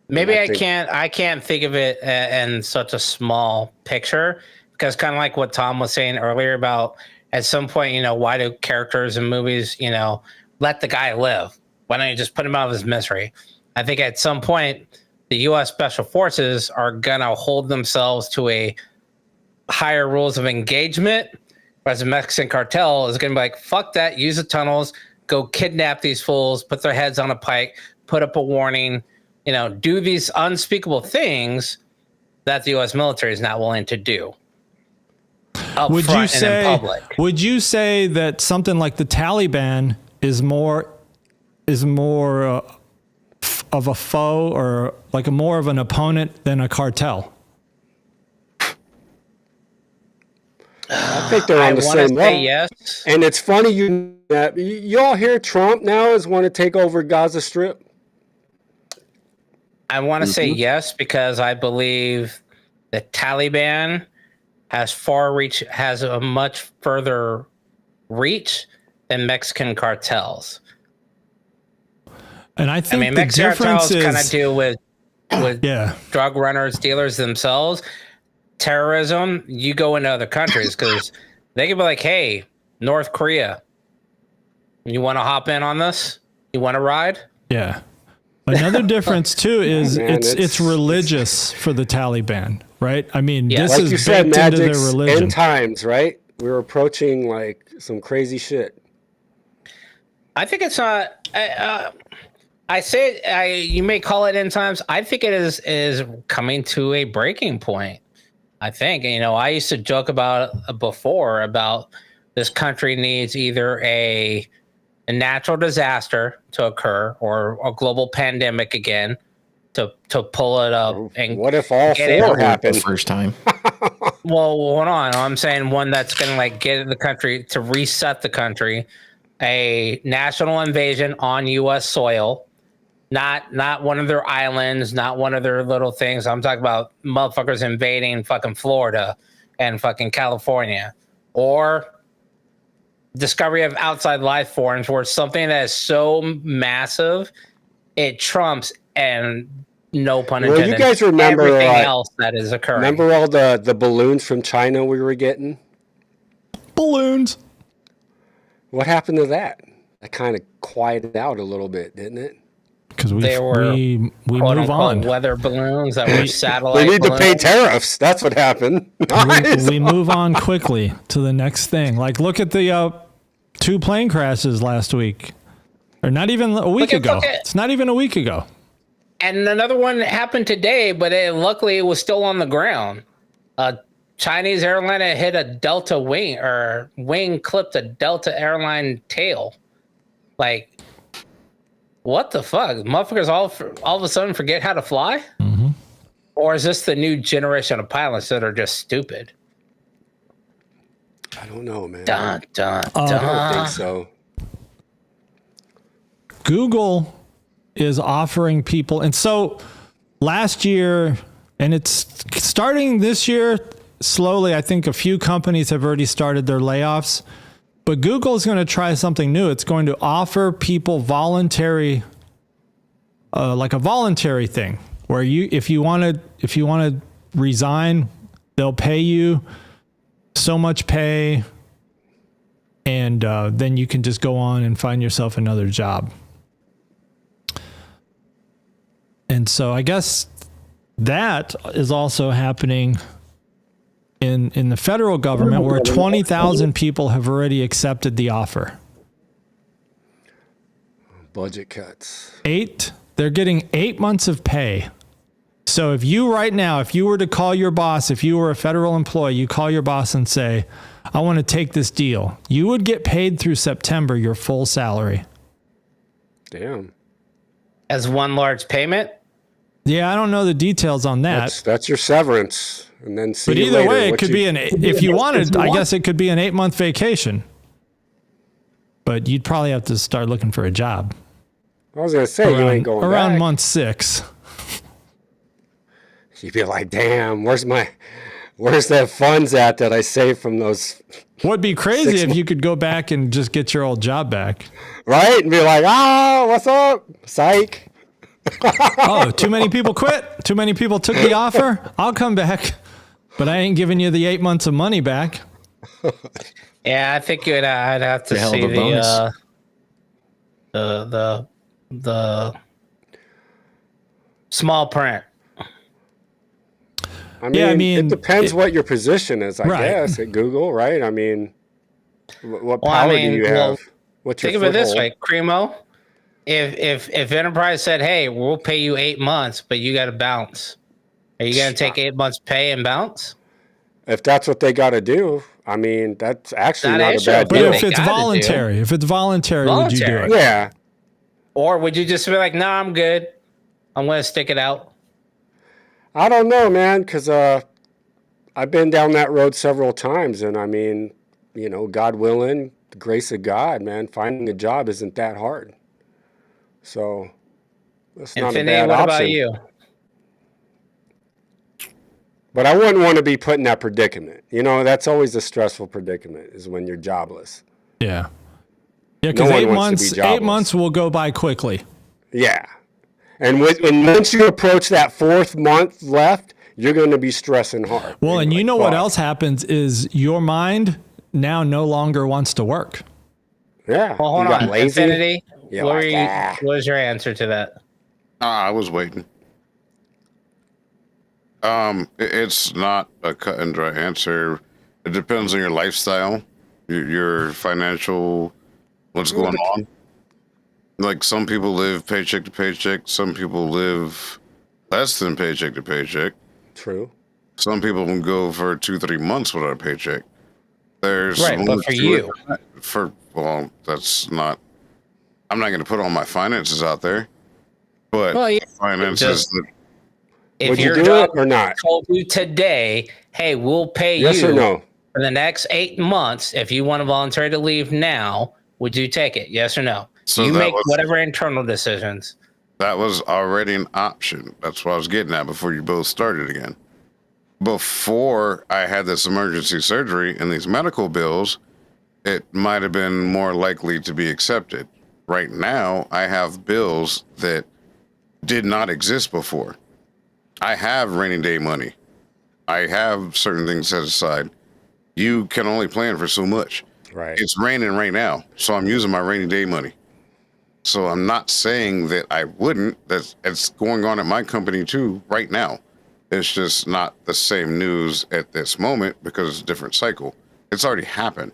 maybe I can't think of it in such a small picture because kind of like what Tom was saying earlier about at some point, you know, why do characters in movies, you know, let the guy live? Why don't you just put him out of his misery? I think at some point, the U.S. Special Forces are going to hold themselves to a higher rules of engagement, whereas the Mexican cartel is going to be like, fuck that, use the tunnels, go kidnap these fools, put their heads on a pike, put up a warning, do these unspeakable things that the U.S. military is not willing to do. Would
you say that something like the Taliban is more of a foe or like more of an opponent than a cartel?
I think they're on the same level. Yes. And it's funny you all hear Trump now is want to take over Gaza Strip.
I want to say yes because I believe the Taliban has a much further reach than Mexican cartels.
And I think
Mexican cartels kind of deal with drug runners, dealers themselves. Terrorism, you go into other countries because they can be like, hey, North Korea, you want to hop in on this? You want to ride?
Yeah. Another difference too is it's religious for the Taliban, right? I mean, this
like
is
you said,
baked into their religion.
End times, right? We're approaching like some crazy shit.
I think it's not. You may call it end times. I think it is coming to a breaking point. I think, I used to joke about before about this country needs either a natural disaster to occur or a global pandemic again to pull it up. And
what if all four happen
the first time?
Well, hold on. I'm saying one that's going to get the country to reset the country, a national invasion on U.S. soil. Not one of their islands, not one of their little things. I'm talking about motherfuckers invading fucking Florida and fucking California. Or discovery of outside life forms where something that is so massive, it trumps and no pun intended.
Well, you guys remember
everything else that is occurring.
Remember all the balloons from China we were getting?
Balloons.
What happened to that? That kind of quieted out a little bit, didn't it?
Because we
quote
move on.
Weather balloons that were satellite.
We need to pay tariffs. That's what happened.
We move on quickly to the next thing. Like, look at the 2 plane crashes last week, or not even a week ago. It's not even a week ago.
And another one happened today, but luckily it was still on the ground. Chinese airline hit a Delta wing, or wing clipped a Delta airline tail. Like, what the fuck? Motherfuckers all of a sudden forget how to fly?
Mm-hmm.
Or is this the new generation of pilots that are just stupid?
I don't know, man.
I
don't think so.
Google is offering people, and so last year, and it's starting this year slowly. I think a few companies have already started their layoffs. But Google is going to try something new. It's going to offer people voluntary, like a voluntary thing, where if you want to resign, they'll pay you so much pay, and then you can just go on and find yourself another job. And so I guess that is also happening in the federal government, where 20,000 people have already accepted the offer.
Budget cuts.
They're getting 8 months of pay. So if you were to call your boss, if you were a federal employee, you call your boss and say, I want to take this deal, you would get paid through September your full salary.
Damn.
As one large payment?
Yeah, I don't know the details on that.
That's your severance. And then see
but either way, it could be if you wanted, I guess it could be an 8-month vacation. But you'd probably have to start looking for a job.
I was going to say, you ain't going
around
back.
month 6.
You'd be like, damn, where's the funds at that I saved from those?
What'd be crazy if you could go back and just get your old job back.
Right? And be like, what's up? Psych.
Oh, too many people quit? Too many people took the offer? I'll come back. But I ain't giving you the 8 months of money back.
Yeah, I think I'd have to see the Small print.
I mean,
Yeah, I mean,
it depends what your position is, I
Right.
guess, at Google, right? I mean, what
Well, I
power
mean,
do you
well,
have? What's your
Think of it this
foothold?
way, Cremo. If Enterprise said, "Hey, we'll pay you 8 months, but you got to bounce," are you going to take 8 months pay and bounce?
If that's what they got to do, I mean, that's actually
Not
not
an
a
issue,
bad
But
They
deal.
if it's
gotta do.
voluntary, would you do
Voluntary.
it?
Yeah,
Or would you just be like, "Nah, I'm good. I'm going to stick it out."
I don't know, man, because I've been down that road several times, and I mean, you know, God willing, the grace of God, man, finding a job isn't that hard. So that's not a
Infinity,
bad
what
option.
about you?
But I wouldn't want to be put in that predicament. You know, that's always a stressful predicament, is when you're jobless.
Yeah. Yeah, because
No one
8
wants to be
months, 8
jobless.
months will go by quickly.
Yeah. And once you approach that 4th month left, you're going to be stressing hard.
Well,
You're
and you
like,
know what
"Fuck."
else happens is your mind now no longer wants to work.
Yeah.
Well, hold
you got
on.
lazy.
Infinity,
You're
what,
like,
were you,
"Ah."
what was your answer to that?
I was waiting. It's not a cut and dry answer. It depends on your lifestyle, your financial, what's going on. Like some people live paycheck to paycheck. Some people live less than paycheck to paycheck.
True.
Some people can go for 2-3 months without a paycheck. There's
Right, but for you.
well, that's not. I'm not going to put all my finances out there, but
Well, yeah,
finances.
just- If
Would you
your
do
job
it or not?
told you today, "Hey, we'll pay
Yes
you
or no?
for the next 8 months if you want to volunteer to leave now," would you take it? Yes or no?
So
you
that
make
was-
whatever internal decisions.
That was already an option. That's what I was getting at before you both started again. Before I had this emergency surgery and these medical bills, it might have been more likely to be accepted. Right now, I have bills that did not exist before. I have rainy day money. I have certain things set aside. You can only plan for so much.
Right.
It's raining right now, so I'm using my rainy day money. So I'm not saying that I wouldn't. It's going on at my company too right now. It's just not the same news at this moment because it's a different cycle. It's already happened.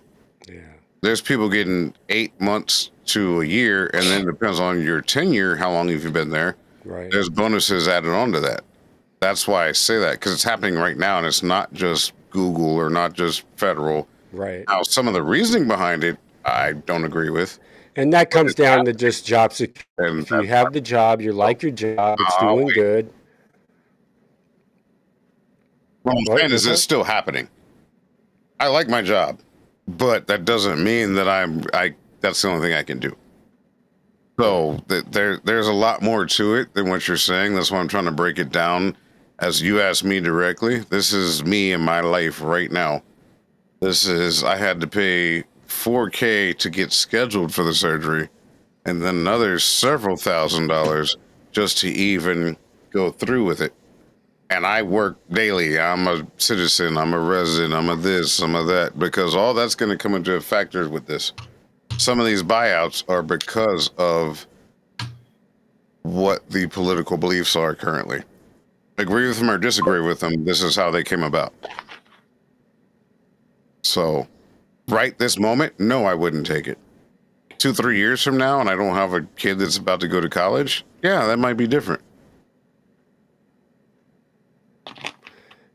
Yeah.
There's people getting 8 months to a year, and then it depends on your tenure, how long have you been there.
Right.
There's bonuses added on to that. That's why I say that, because it's happening right now, and it's not just Google or not just federal.
Right.
Now, some of the reasoning behind it, I don't agree with.
And that comes down to just job security.
And
If you have the job, you like your job, it's doing
wait.
good.
What I'm
What?
saying is
What's
it's
that?
still happening. I like my job, but that doesn't mean that that's the only thing I can do. So there's a lot more to it than what you're saying. That's why I'm trying to break it down. As you asked me directly, this is me in my life right now. I had to pay $4,000 to get scheduled for the surgery, and then another several $1,000s just to even go through with it. And I work daily. I'm a citizen. I'm a resident. I'm a this. I'm a that. Because all that's going to come into a factor with this. Some of these buyouts are because of what the political beliefs are currently. Agree with them or disagree with them, this is how they came about. So, right this moment, no, I wouldn't take it. 2-3 years from now, and I don't have a kid that's about to go to college, yeah, that might be different.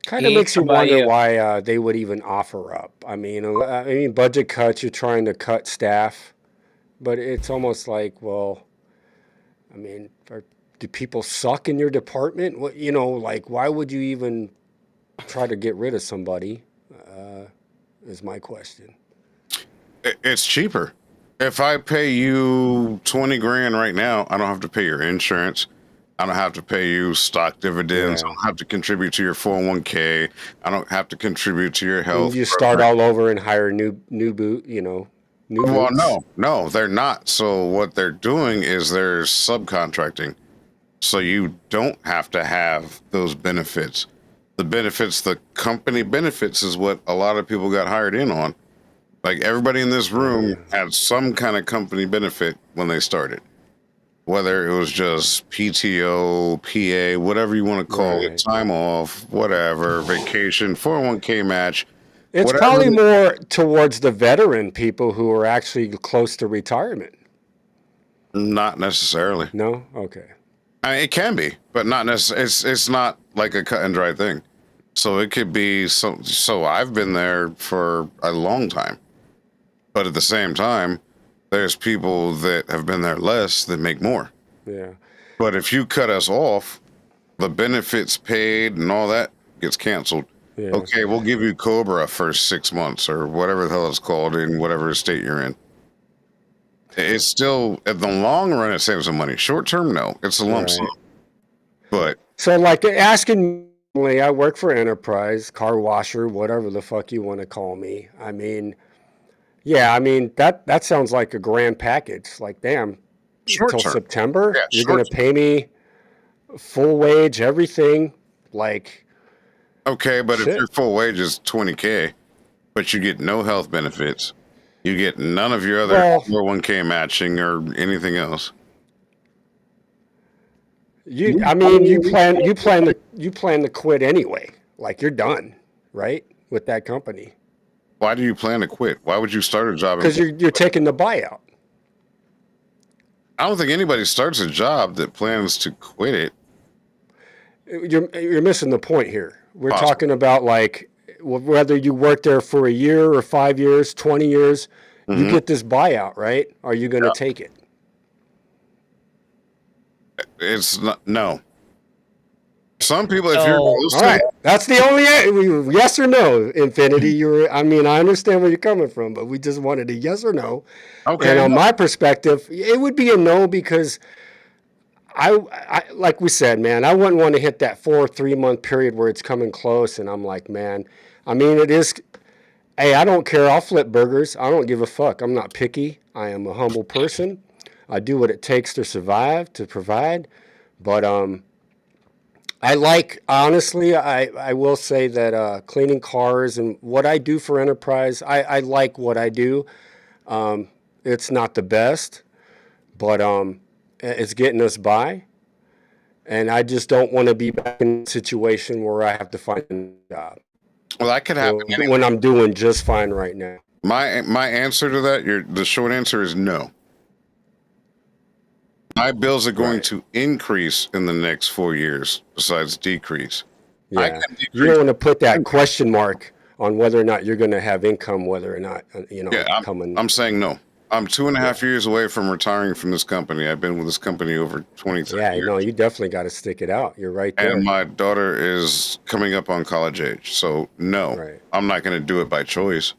Kind of
Eek,
makes you
how about
wonder
you?
why they would even offer up. I mean, budget cuts. You're trying to cut staff, but it's almost like, well, I mean, do people suck in your department? What, you know, like, why would you even try to get rid of somebody? Is my question.
It's cheaper. If I pay you 20 grand right now, I don't have to pay your insurance. I don't have to pay you stock dividends.
Yeah.
I don't have to contribute to your 401k. I don't have to contribute to your health.
And you start all over and hire new boot, you know, new
Well,
boots.
no, they're not. So what they're doing is they're subcontracting. So you don't have to have those benefits. The benefits, the company benefits, is what a lot of people got hired in on. Like everybody in this room had some kind of company benefit when they started. whether it was just PTO, PA, whatever you want to call it, time off, whatever, vacation, 401k match.
It's
whatever.
probably more towards the veteran people who are actually close to retirement.
Not necessarily.
No? Okay.
I mean, it can be, but not necessarily. It's not like a cut and dry thing. So it could be so I've been there for a long time. But at the same time, there's people that have been there less that make more.
Yeah.
But if you cut us off, the benefits paid and all that gets canceled.
Yeah.
Okay, we'll give you Cobra for 6 months or whatever the hell it's called in whatever state you're in. It's still, at the long run, it saves some money. Short term, no. It's a lump sum. But
so, like, asking me, I work for Enterprise, car washer, whatever the fuck you want to call me. I mean, yeah, I mean, that sounds like a grand package. Like, damn, until September, you're going to pay me full wage, everything. Like,
okay, but if your full wage is $20K, but you get no health benefits, you get none of your other 401k matching or anything else.
You plan to quit anyway. Like, you're done, right, with that company.
Why do you plan to quit? Why would you start a job?
Because you're taking the buyout.
I don't think anybody starts a job that plans to quit it.
You're missing the point here. We're talking about, like, whether you work there for a year or 5 years, 20 years, you get this buyout, right? Are you going to take it?
It's not, no. Some people, if you're close
all
to
right, that's the only yes or no. Infinity, I mean, I understand where you're coming from, but we just wanted a yes or no.
Okay.
And on my perspective, it would be a no because I like we said, man, I wouldn't want to hit that 3-month period where it's coming close, and I'm like, man, I mean, it is. Hey, I don't care. I'll flip burgers. I don't give a fuck. I'm not picky. I am a humble person. I do what it takes to survive, to provide. But I like, honestly, I will say that cleaning cars and what I do for Enterprise, I like what I do. It's not the best, but it's getting us by. And I just don't want to be back in a situation where I have to find a job.
Well, that could happen
when I'm doing just fine right now.
My answer to that, the short answer is no. My bills are going to increase in the next 4 years, besides decrease.
Yeah, you don't want to put that question mark on whether or not you're going to have income, whether or not
I'm saying no. I'm 2.5 years away from retiring from this company. I've been with this company over 23 years.
Yeah, no, you definitely got to stick it out. You're right there.
And my daughter is coming up on college age. So, no, I'm not going to do it by choice.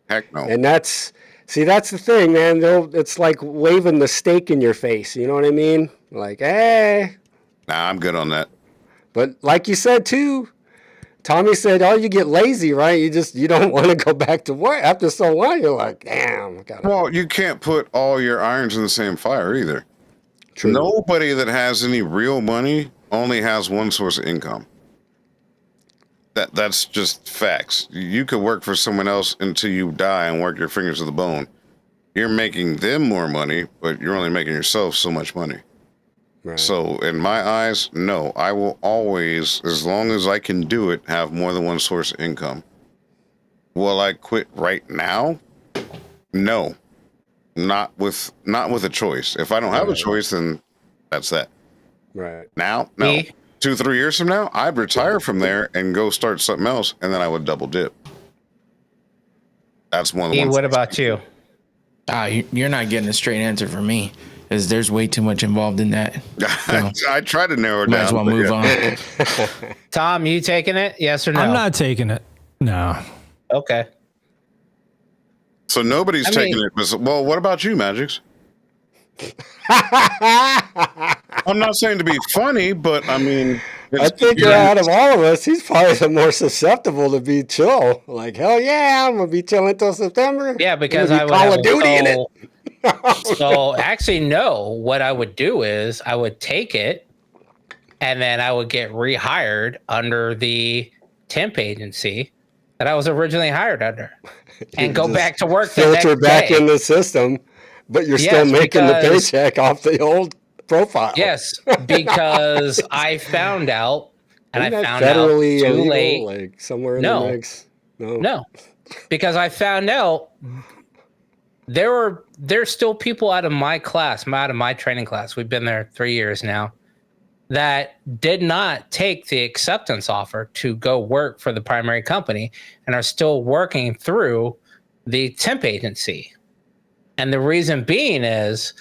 Heck no.
And that's the thing, man. It's like waving the steak in your face. You know what I mean? Like, hey.
Nah, I'm good on that.
But like you said, too, Tommy said, oh, you get lazy, right? You don't want to go back to work. After so long, you're like, damn.
Well, you can't put all your irons in the same fire either.
True.
Nobody that has any real money only has one source of income. That's just facts. You could work for someone else until you die and work your fingers to the bone. You're making them more money, but you're only making yourself so much money. Right. So in my eyes, no, I will always, as long as I can do it, have more than one source of income. Will I quit right now? No, not with a choice. If I don't have a choice, then that's that.
Right.
Now, no. 2-3 years from now, I'd retire from there and go start something else, and then I would double dip. That's one of the ones.
What about you?
You're not getting a straight answer from me, because there's way too much involved in that. So,
I try to narrow it down.
Might as well move on.
Tom, you taking it? Yes or no?
I'm not taking it. No.
Okay.
So nobody's taking it. Well, what about you, Magix? I'm not saying to be funny, but I mean,
I think out of all of us, he's probably the more susceptible to be chill. Like, hell yeah, I'm gonna be chilling until September.
Yeah, because I would
Call of Duty in it.
So actually, no. What I would do is I would take it, and then I would get rehired under the temp agency that I was originally hired under, and go back to work.
Filter back in the system. But you're
Yes,
still making the
because-
paycheck off the old profile.
Yes, because I found out, and
Isn't
I
that
found out
federally
too
illegal,
late.
like somewhere in
No.
the mix?
No, because I found out there's still people out of my class, out of my training class. We've been there 3 years now, that did not take the acceptance offer to go work for the primary company and are still working through the temp agency. And the reason being is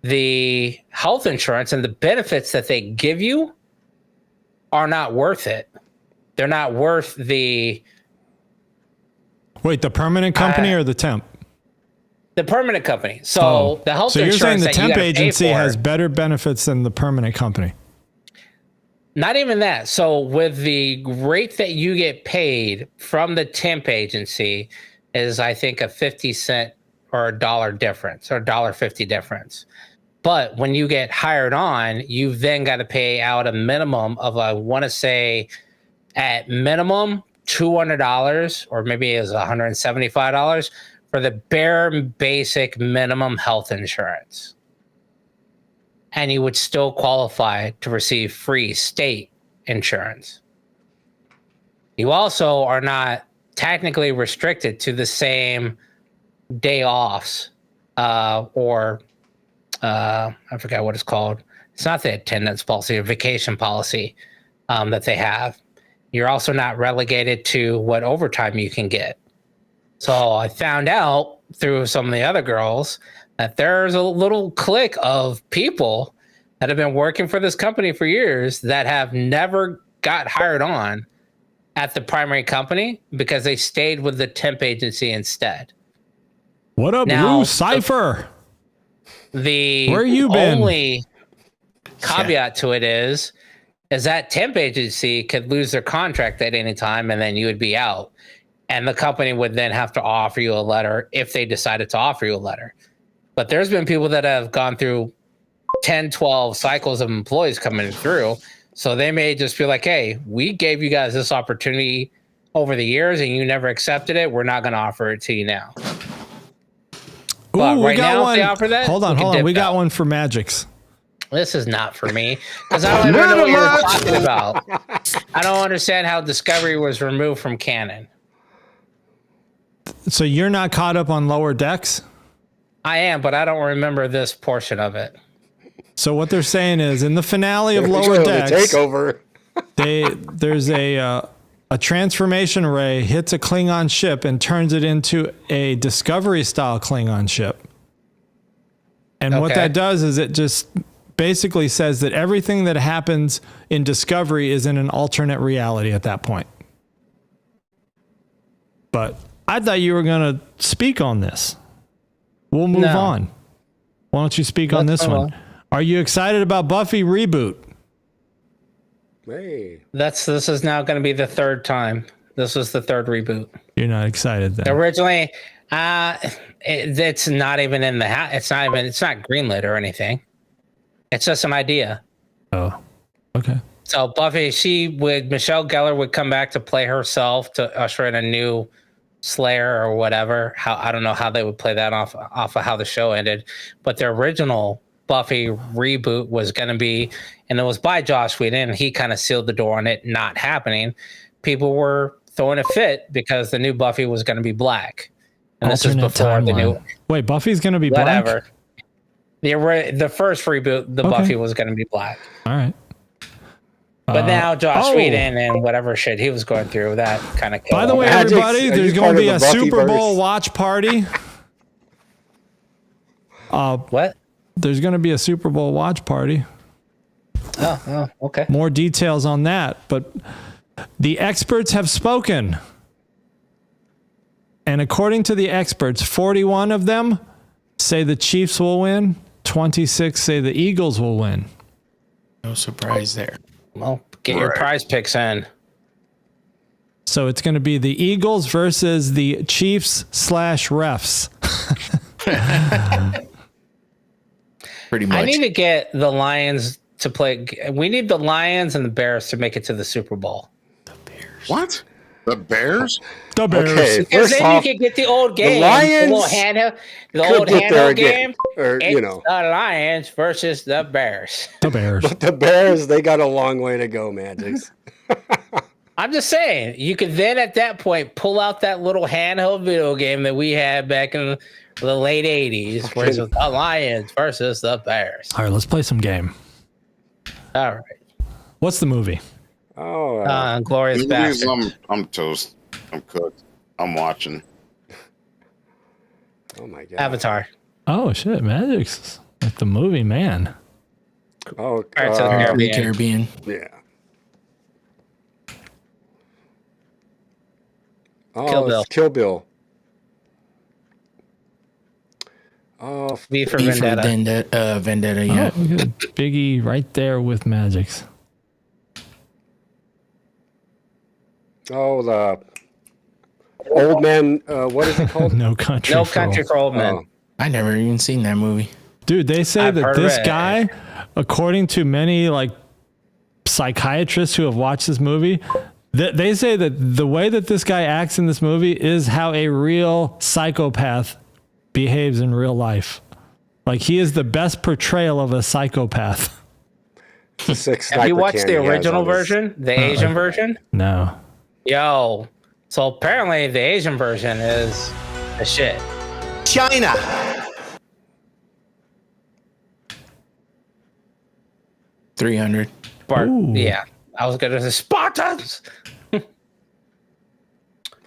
the health insurance and the benefits that they give you are not worth it. They're not worth the...
Wait, the permanent company or the temp?
The permanent company. So the health
So you're saying
insurance
the
that you
temp
gotta pay
agency
for-
has better benefits than the permanent company?
Not even that. So with the rate that you get paid from the temp agency is, I think, a 50 cent or a dollar difference or $1.50 difference. But when you get hired on, you've then got to pay out a minimum of, I want to say, at minimum $200 or maybe it was $175 for the bare basic minimum health insurance. And you would still qualify to receive free state insurance. You also are not technically restricted to the same day offs or I forgot what it's called. It's not the attendance policy or vacation policy that they have. You're also not relegated to what overtime you can get. So I found out through some of the other girls that there's a little clique of people that have been working for this company for years that have never got hired on at the primary company because they stayed with the temp agency instead.
What up,
Now,
Lou Cypher?
Where
you been?
Only caveat to it is that temp agency could lose their contract at any time and then you would be out. And the company would then have to offer you a letter if they decided to offer you a letter. But there's been people that have gone through 10, 12 cycles of employees coming through. So they may just be like, hey, we gave you guys this opportunity over the years and you never accepted it. We're not going to offer it to you now. But
Ooh,
right now, if they offer that,
hold on. We got one for Magix.
This is not for me because I don't even know what you're talking about. I don't understand how Discovery was removed from canon.
So you're not caught up on Lower Decks?
I am, but I don't remember this portion of it.
So what they're saying is in the finale of Lower Decks,
takeover.
there's a transformation ray hits a Klingon ship and turns it into a Discovery style Klingon ship. And what that does is it just basically says that everything that happens in Discovery is in an alternate reality at that point. But I thought you were going to speak on this. We'll move on. Why don't you speak on this one? Are you excited about Buffy reboot?
Hey.
This is now going to be the third time. This was the third reboot.
You're not excited then?
Originally, it's not even in the it's not greenlit or anything. It's just an idea.
Oh, okay.
So Buffy, Michelle Gellar would come back to play herself to usher in a new Slayer or whatever. I don't know how they would play that off of how the show ended, but the original Buffy reboot was going to be, and it was by Joss Whedon, and he kind of sealed the door on it not happening. People were throwing a fit because the new Buffy was going to be black, and this is before the new.
Wait, Buffy's going to be
whatever.
black?
The first reboot, Buffy was going to be black.
All right.
But now Joss Whedon and whatever shit he was going through, that kind of.
By the way, everybody, there's going to be a Super Bowl watch party.
What?
There's going to be a Super Bowl watch party.
Oh, okay.
More details on that, but the experts have spoken. And according to the experts, 41 of them say the Chiefs will win, 26 say the Eagles will win.
No surprise there.
Well, get your prize picks in.
So it's going to be the Eagles versus the Chiefs / refs.
Pretty much.
I need to get the Lions to play. We need the Lions and the Bears to make it to the Super Bowl.
What? The Bears?
The Bears.
Okay,
Because
first
then
off,
you can get the old game,
Lions
the little handheld, the
could
old
get there
handheld
again,
game.
or
It's
you know,
the Lions versus the Bears.
The Bears.
but the Bears, they got a long way to go, Magics.
I'm just saying, you could then at that point pull out that little handheld video game that we had back in the late 80s, where it's the Lions versus the Bears.
All right, let's play some game.
All right.
What's the movie?
Oh,
Glorious
Movies,
Bastard.
I'm toast. I'm cooked. I'm watching.
oh my God.
Avatar.
Oh shit, Magic's like the movie man.
Oh,
Pirates of the
The
Caribbean.
Caribbean.
yeah.
Kill
Oh,
Bill.
it's Kill Bill. Oh,
V for
V for
Vendetta.
Vendetta, yeah.
Oh, look at Biggie right there with Magic's.
the old man. What is it called?
No Country.
No
for
Country
Old-
for Old Men.
Oh,
I never even seen that movie.
Dude, they say
I've
that
heard of
this
it.
guy, according to many like psychiatrists who have watched this movie, that they say that the way that this guy acts in this movie is how a real psychopath behaves in real life. Like he is the best portrayal of a psychopath.
the six
Have you
sniper
watched
can
the
he has
original
on his-
version? The Asian version?
No.
Yo. So apparently the Asian version is the shit.
China.
$300.
Ooh.
Yeah. I was going to say Spartans.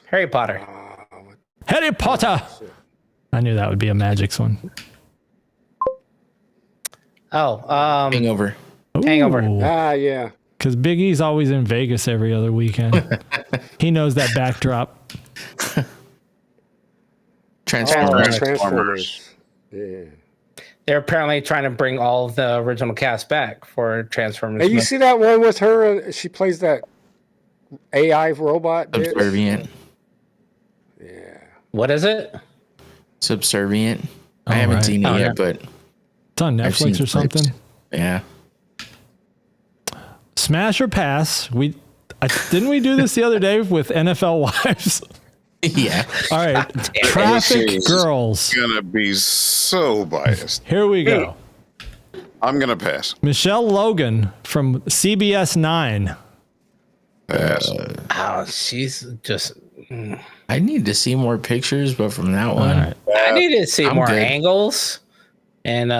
Harry Potter.
Harry Potter. I knew that would be a Magic's one.
Hangover.
Hangover.
Yeah.
Because Big E's always in Vegas every other weekend. He knows that backdrop.
Transformers.
Transformers. Yeah.
They're apparently trying to bring all of the original cast back for Transformers.
Hey, you see that one with her? She plays that AI robot. bitch?
Subservient.
Yeah.
What is it?
Subservient. I
Oh,
haven't
right.
seen it
Oh,
yet,
yeah.
but
It's on
I've seen
Netflix or
clips.
something.
Yeah.
Smash or pass? Didn't we do this the other day with NFL wives?
Yeah.
All right. Traffic
This is
Girls.
Gonna be so biased.
Here we go.
I'm gonna pass.
Michelle Logan from CBS 9.
Pass.
Oh, she's just.
I need to see more pictures, but from that one,
All right.
I need to see
I'm
more
good.
angles. And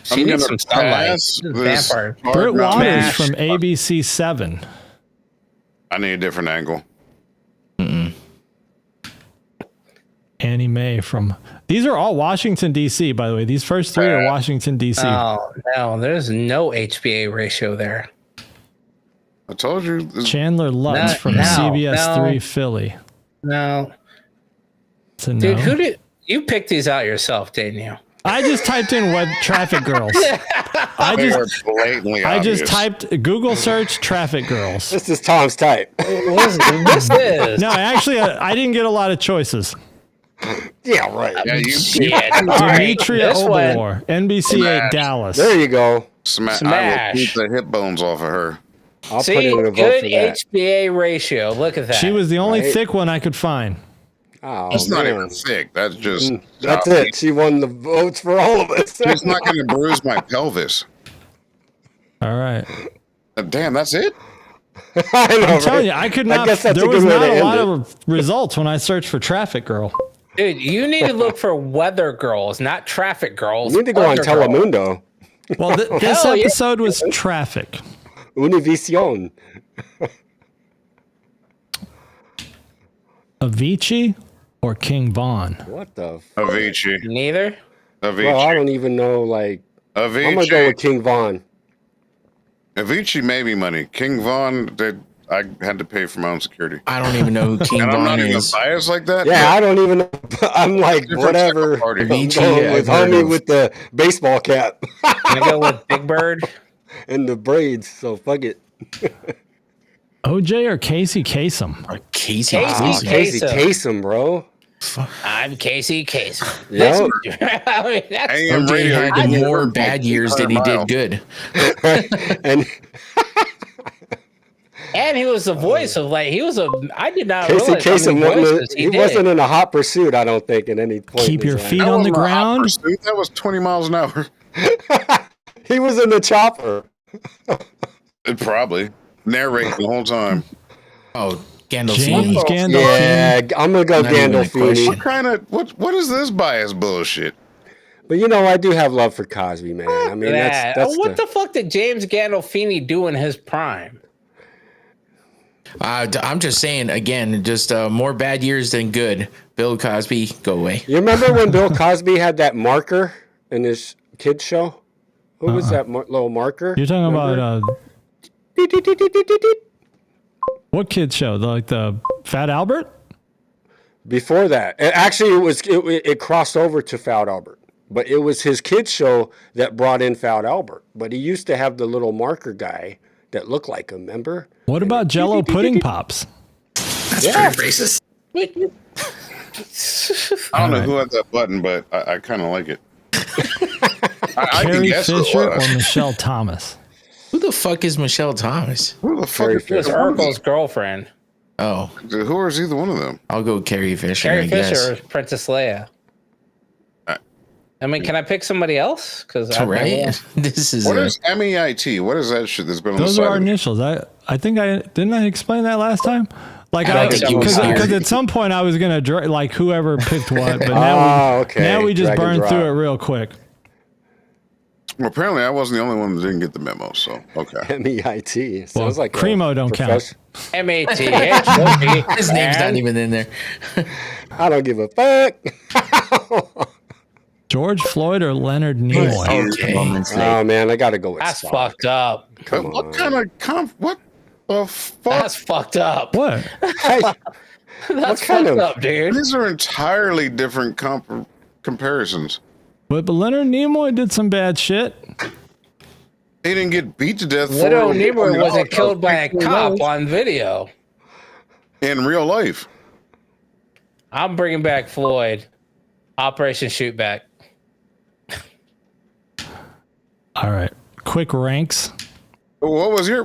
she
I'm
needs
gonna
some sunlight.
pass
This is
this
vampire.
hard
Britt
round.
Waters
Smash.
from ABC 7.
I need a different angle.
Annie Mae from. These are all Washington, D.C., by the way. These first three are Washington, D.C.
Oh, no, there's no HBA ratio there.
I told you. This,
Chandler Lutz
No,
from
no,
CBS
no.
3 Philly.
No.
It's a no.
Dude, who did you pick these out yourself, didn't you?
I just typed in web traffic girls. I
they are
just
blatantly
I
obvious.
just typed Google search traffic girls.
This is Tom's type.
This is.
No, actually, I didn't get a lot of choices.
Yeah, right.
Yeah, you
Shit. All right,
Demetria
this one.
Obalor, NBC 8
Smash.
Dallas.
There you go.
I will
Smash.
beat the hip bones off of her.
I'll
See,
put in a vote
good
for that.
HBA ratio. Look at that.
She was the only
Right.
thick one I could find.
Oh,
That's not
man.
even thick. That's just.
That's it. She won the votes for all of us.
It's not going to bruise my pelvis.
All right.
Damn, that's it.
I know,
I'm telling
right?
you, I could
I
not.
guess that's
There
a
was
good way
not
to
a
end
lot
it.
of results when I searched for traffic girl.
Dude, you need to look for weather girls, not traffic girls.
You need to go on
Weather girls.
Telemundo.
Well, this
Hell yeah.
episode was traffic.
Univision.
Avicii or King Von?
What the?
Avicii.
Neither.
Well, I
Avicii.
don't even know. Like,
Avicii.
I'm gonna go with King Von.
Avicii made me money. King Von, I had to pay for my own security.
I don't even know who King
And I'm
Von
not even
is.
biased like that.
Yeah, I don't even know. I'm like,
Different
whatever.
type of party.
I'm
Avicii,
going with
I've heard
homie
of.
with the baseball cap
I go with Big Bird.
and the braids. So fuck it.
OJ or Casey Kasem?
Or Casey.
Casey.
Kasem.
Casey
Kasem.
Kasem, bro.
I'm Casey Case.
Yep.
I mean, that's,
AM
OJ
radio,
had
you can
more
hear
bad
like
years than he
100
did
miles.
good.
and
And he was the voice of I did not
Casey
realize how
Kasem
many voices
he
did.
wasn't in a hot pursuit, I don't think, at any point.
Keep
in
your
his
feet
life.
on the
wasn't a hot
ground.
pursuit. That was 20 miles an hour.
He was in the chopper.
Probably narrating the whole time.
Oh, Gandalf.
James Gandolfini.
Yeah, I'm gonna go
Not even a
Gandolfini.
What kind of what is this bias bullshit?
But I do have love for Cosby, man. I mean, that's
what the fuck did James Gandolfini do in his prime?
I'm just saying again, just more bad years than good. Bill Cosby, go away.
You remember when Bill Cosby had that marker in his kids show? Who was that little marker?
You're talking about what kids show? The Fat Albert?
Before that, it crossed over to Fat Albert, but it was his kids show that brought in Fat Albert. But he used to have the little marker guy that looked like him. Remember?
What about Jello pudding pops?
That's pretty racist.
I don't know who had that button, but I kind of like it. I can
Carrie
guess who it
Fisher or
was.
Michelle Thomas?
Who the fuck is Michelle Thomas?
Who the fuck is
It was Urkel's girlfriend.
Oh,
Who is either one of them?
I'll go Carrie Fisher.
Carrie
I guess.
Fisher is Princess Leia. I mean, can I pick somebody else? Because
Right. This is
What is MEIT? What is that shit that's been on
Those
the
are
side?
our
of it?
initials. I think didn't I explain that last time? Like
I don't think you was
because
here.
at some point I was gonna like whoever picked what, but now we just
Drag and
burned
drop.
through it real quick.
Well, apparently, I wasn't the only one that didn't get the memo. So okay.
MEIT. Sounds like
Primo don't count.
MAT.
His name's not even in there.
I don't give a fuck.
George Floyd or Leonard Nimoy?
Okay.
Oh man, I gotta go with
That's
Spock.
fucked up.
Come
What
on.
kind of what the fuck?
That's fucked up.
What?
That's
kind
fucked
of-
up, dude.
These are entirely different comparisons.
But Leonard Nimoy did some bad shit.
He didn't get beat to death.
Little
for
Nimoy wasn't killed by a cop on video.
in real life.
I'm bringing back Floyd. Operation Shootback.
All right, quick ranks.
What was your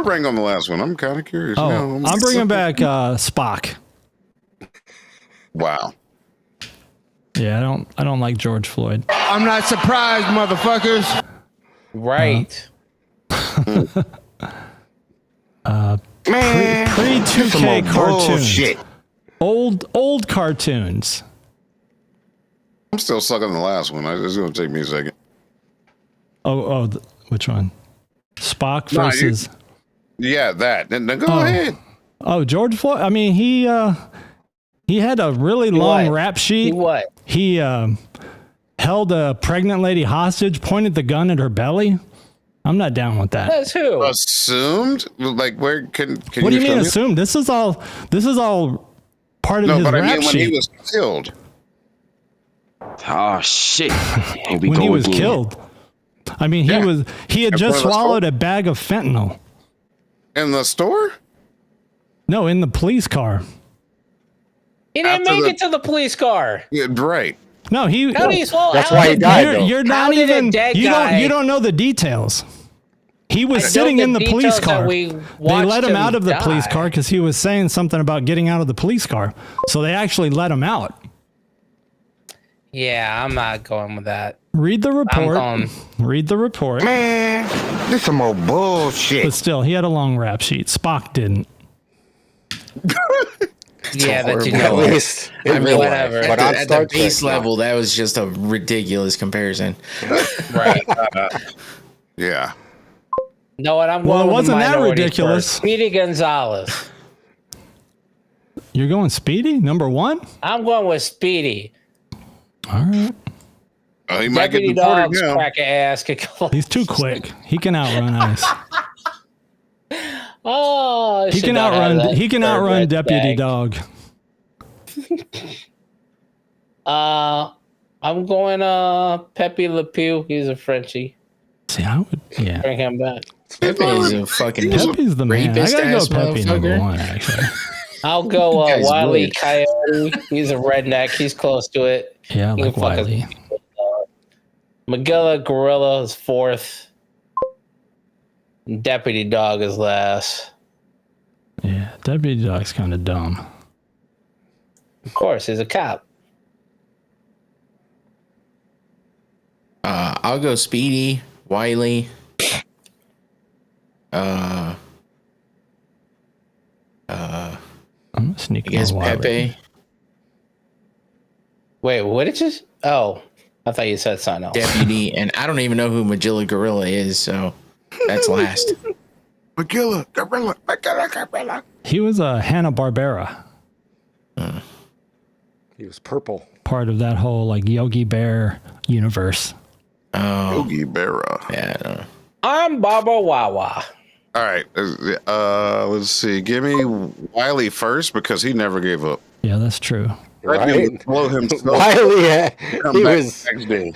rank on the last one? I'm kind of curious.
Oh,
now.
I'm bringing back Spock.
Wow.
Yeah, I don't like George Floyd.
I'm not surprised, motherfuckers.
Right.
Pre 2K cartoons.
Bullshit.
Old cartoons.
I'm still stuck on the last one. It's going to take me a second.
Which one? Spock
No,
versus.
Yeah, that. Then go ahead.
Oh, George Floyd. I mean, he had a really long
what?
rap sheet.
He what?
He held a pregnant lady hostage, pointed the gun at her belly. I'm not down with that.
That's who?
Assumed? Like, where can
What do you
show
mean
me?
assume? This is all part of
No,
his
but I
rap
mean when
sheet.
he was killed.
Oh shit! Here we
When
go
he was
again.
killed. I mean, he had
In
just
front of the
swallowed
store?
a bag of fentanyl.
In the store?
No, in the police car.
He didn't
After
make
the-
it to the police car.
Yeah, right.
No, he.
How did he swallow?
That's
how
why
did-
he died, though.
You're
How
not
did a
even.
dead
You
guy-
don't know the details. He was
I know
sitting
the
in the police
details that
car.
we
They
watched
let him out of the police
die.
car because he was saying something about getting out of the police car. So they actually let him out.
Yeah, I'm not going with that.
Read the report.
going-
Read the report.
Man, this some old bullshit.
But still, he had a long rap sheet. Spock didn't.
Yeah, that you
At
know.
least in
I mean,
real life.
whatever.
But on
At
Star
the base
Trek, no.
level, that was just a ridiculous comparison.
Right.
Yeah.
No, what I'm
Well,
going
it
with the
wasn't that
minority
ridiculous.
first. Speedy Gonzalez.
You're going Speedy? Number one?
I'm going with Speedy.
All right.
Oh, he might get
Deputy
deported
Dog's
now.
crack ass. Could go-
He's too quick. He can outrun ice.
Oh, I
He
should
can
not have
outrun.
that
He can
third
outrun
red
Deputy
flag.
Dog.
I'm going Pepe Le Pew. He's a Frenchie.
See, I would. Yeah.
Bring him back.
Pepe is a fucking
Pepe's the man. I
rapist
gotta go
ass
Pepe number
motherfucker.
one. Actually.
I'll go
That guy's
Wile E.
weird.
Coyote. He's a redneck. He's close to it.
Yeah, I
He
like
can fuck
Wiley.
his- Magilla Gorilla is fourth. Deputy Dog is last.
Yeah, Deputy Dog's kind of dumb.
Of course, he's a cop.
I'll go Speedy, Wiley.
I'm sneaking.
I guess
on Wiley.
Pepe.
Wait, what did you? Oh, I thought you said something else.
Deputy, and I don't even know who Magilla Gorilla is, so that's last.
Magilla, Gorilla.
He was a Hanna-Barbera.
He was purple.
Part of that whole like Yogi Bear universe.
Oh,
Yogi Berra.
yeah. I don't know.
I'm Baba Wawa.
All right. Let's see. Give me Wiley first because he never gave up.
Yeah, that's true.
Right?
Blow himself.
Wiley,
Come
he
back
was.
next day.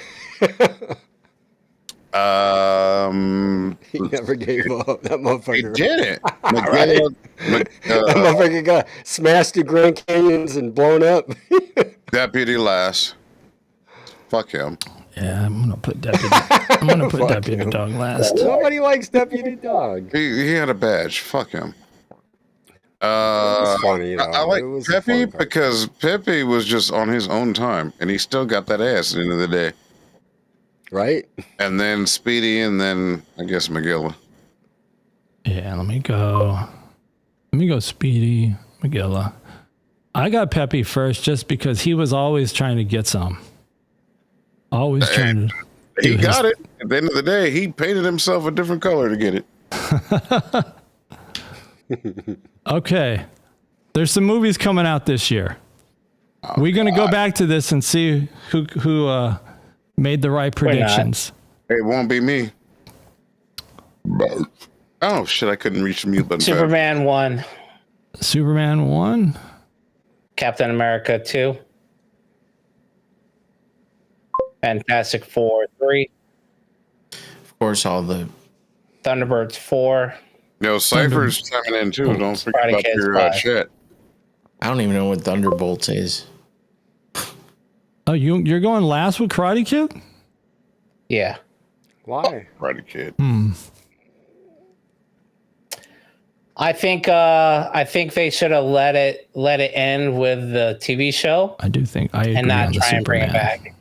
He never gave up. That
He
motherfucker.
didn't.
That motherfucker got smashed through Grand Canyons and blown up.
Deputy last. Fuck him.
Yeah, I'm gonna put Deputy. I'm gonna put Deputy Dog last.
Nobody likes Deputy Dog.
He had a badge. Fuck him.
was funny, you know.
I like
It was a
Pepe
fun part.
because Pepe was just on his own time, and he still got that ass at the end of the day.
Right?
And then Speedy, and then I guess Magilla.
Yeah, let me go. Speedy, Magilla. I got Pepe first just because he was always trying to get some. Always trying to.
He
do
got it. At the end of the day, he painted himself a different color to get it.
Okay. There's some movies coming out this year. We're going to go back to this and see who made the right predictions.
It won't be me. Oh, shit. I couldn't reach the mute button.
Superman 1,
Superman 1.
Captain America 2, Fantastic Four 3,
Of course, all the
Thunderbirds 4.
Yo, Cypher's chiming in too. Don't forget
Karate
about
Kid's
your
5.
chat.
I don't even know what Thunderbolts is.
Oh, you're going last with Karate Kid?
Yeah.
Why?
Karate Kid.
I think they should have let it end with the TV show
I do think I agree
and not
on the
try and bring it
Superman.
back.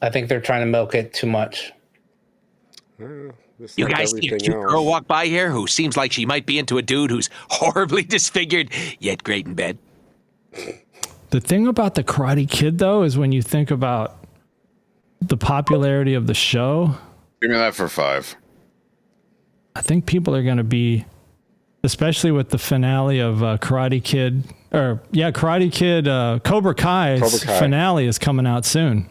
I think they're trying to milk it too much.
Just
You
like
guys see a
everything
cute
else.
girl walk by here who seems like she might be into a dude who's horribly disfigured, yet great in bed?
The thing about the Karate Kid, though, is when you think about the popularity of the show,
Give me that for 5.
I think people are going to be, especially with the finale of Karate Kid, Cobra Kai's finale is coming out soon.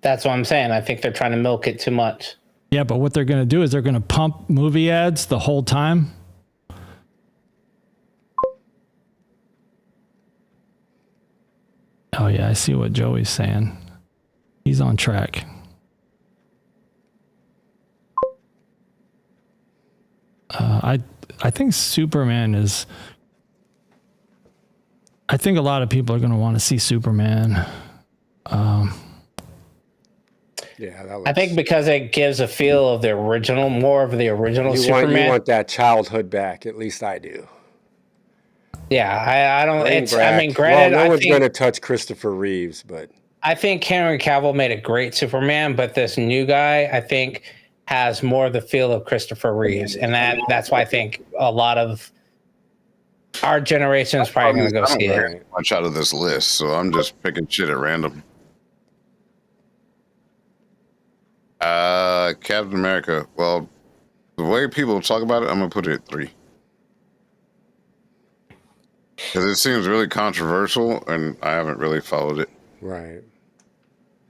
That's what I'm saying. I think they're trying to milk it too much.
Yeah, but what they're going to do is they're going to pump movie ads the whole time. Oh, yeah, I see what Joey's saying. He's on track. I think Superman is... I think a lot of people are going to want to see Superman.
Yeah, that
I think because it gives a feel of the original, more of the original Superman.
You want that childhood back. At least I do.
Yeah, I don't.
Bring
It's.
back-
I mean, granted,
no
I
one's
think
going to touch Christopher Reeves, but
I think Henry Cavill made a great Superman, but this new guy, I think, has more of the feel of Christopher Reeves, and that's why I think a lot of our generation is probably going to go
I don't
see
hear
it.
much out of this list, so I'm just picking shit at random. Captain America. Well, the way people talk about it, I'm gonna put it at 3 because it seems really controversial, and I haven't really followed it.
right.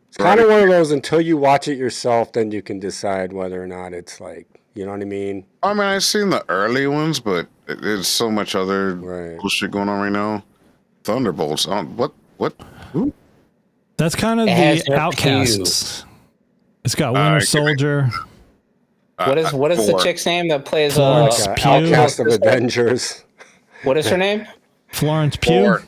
It's kind of one of those until you watch it yourself, then you can decide whether or not it's like, you know what I mean?
I mean, I've seen the early ones, but there's so much other
Right.
bullshit going on right now. Thunderbolts. What? Who?
That's kind of
It has
the
no
Outcasts. It's got Winter
give me-
Soldier.
What is the
4.
chick's name that plays?
Florence
Like,
Pugh.
Outcast of Avengers.
What is her name?
Florence Pugh.
4.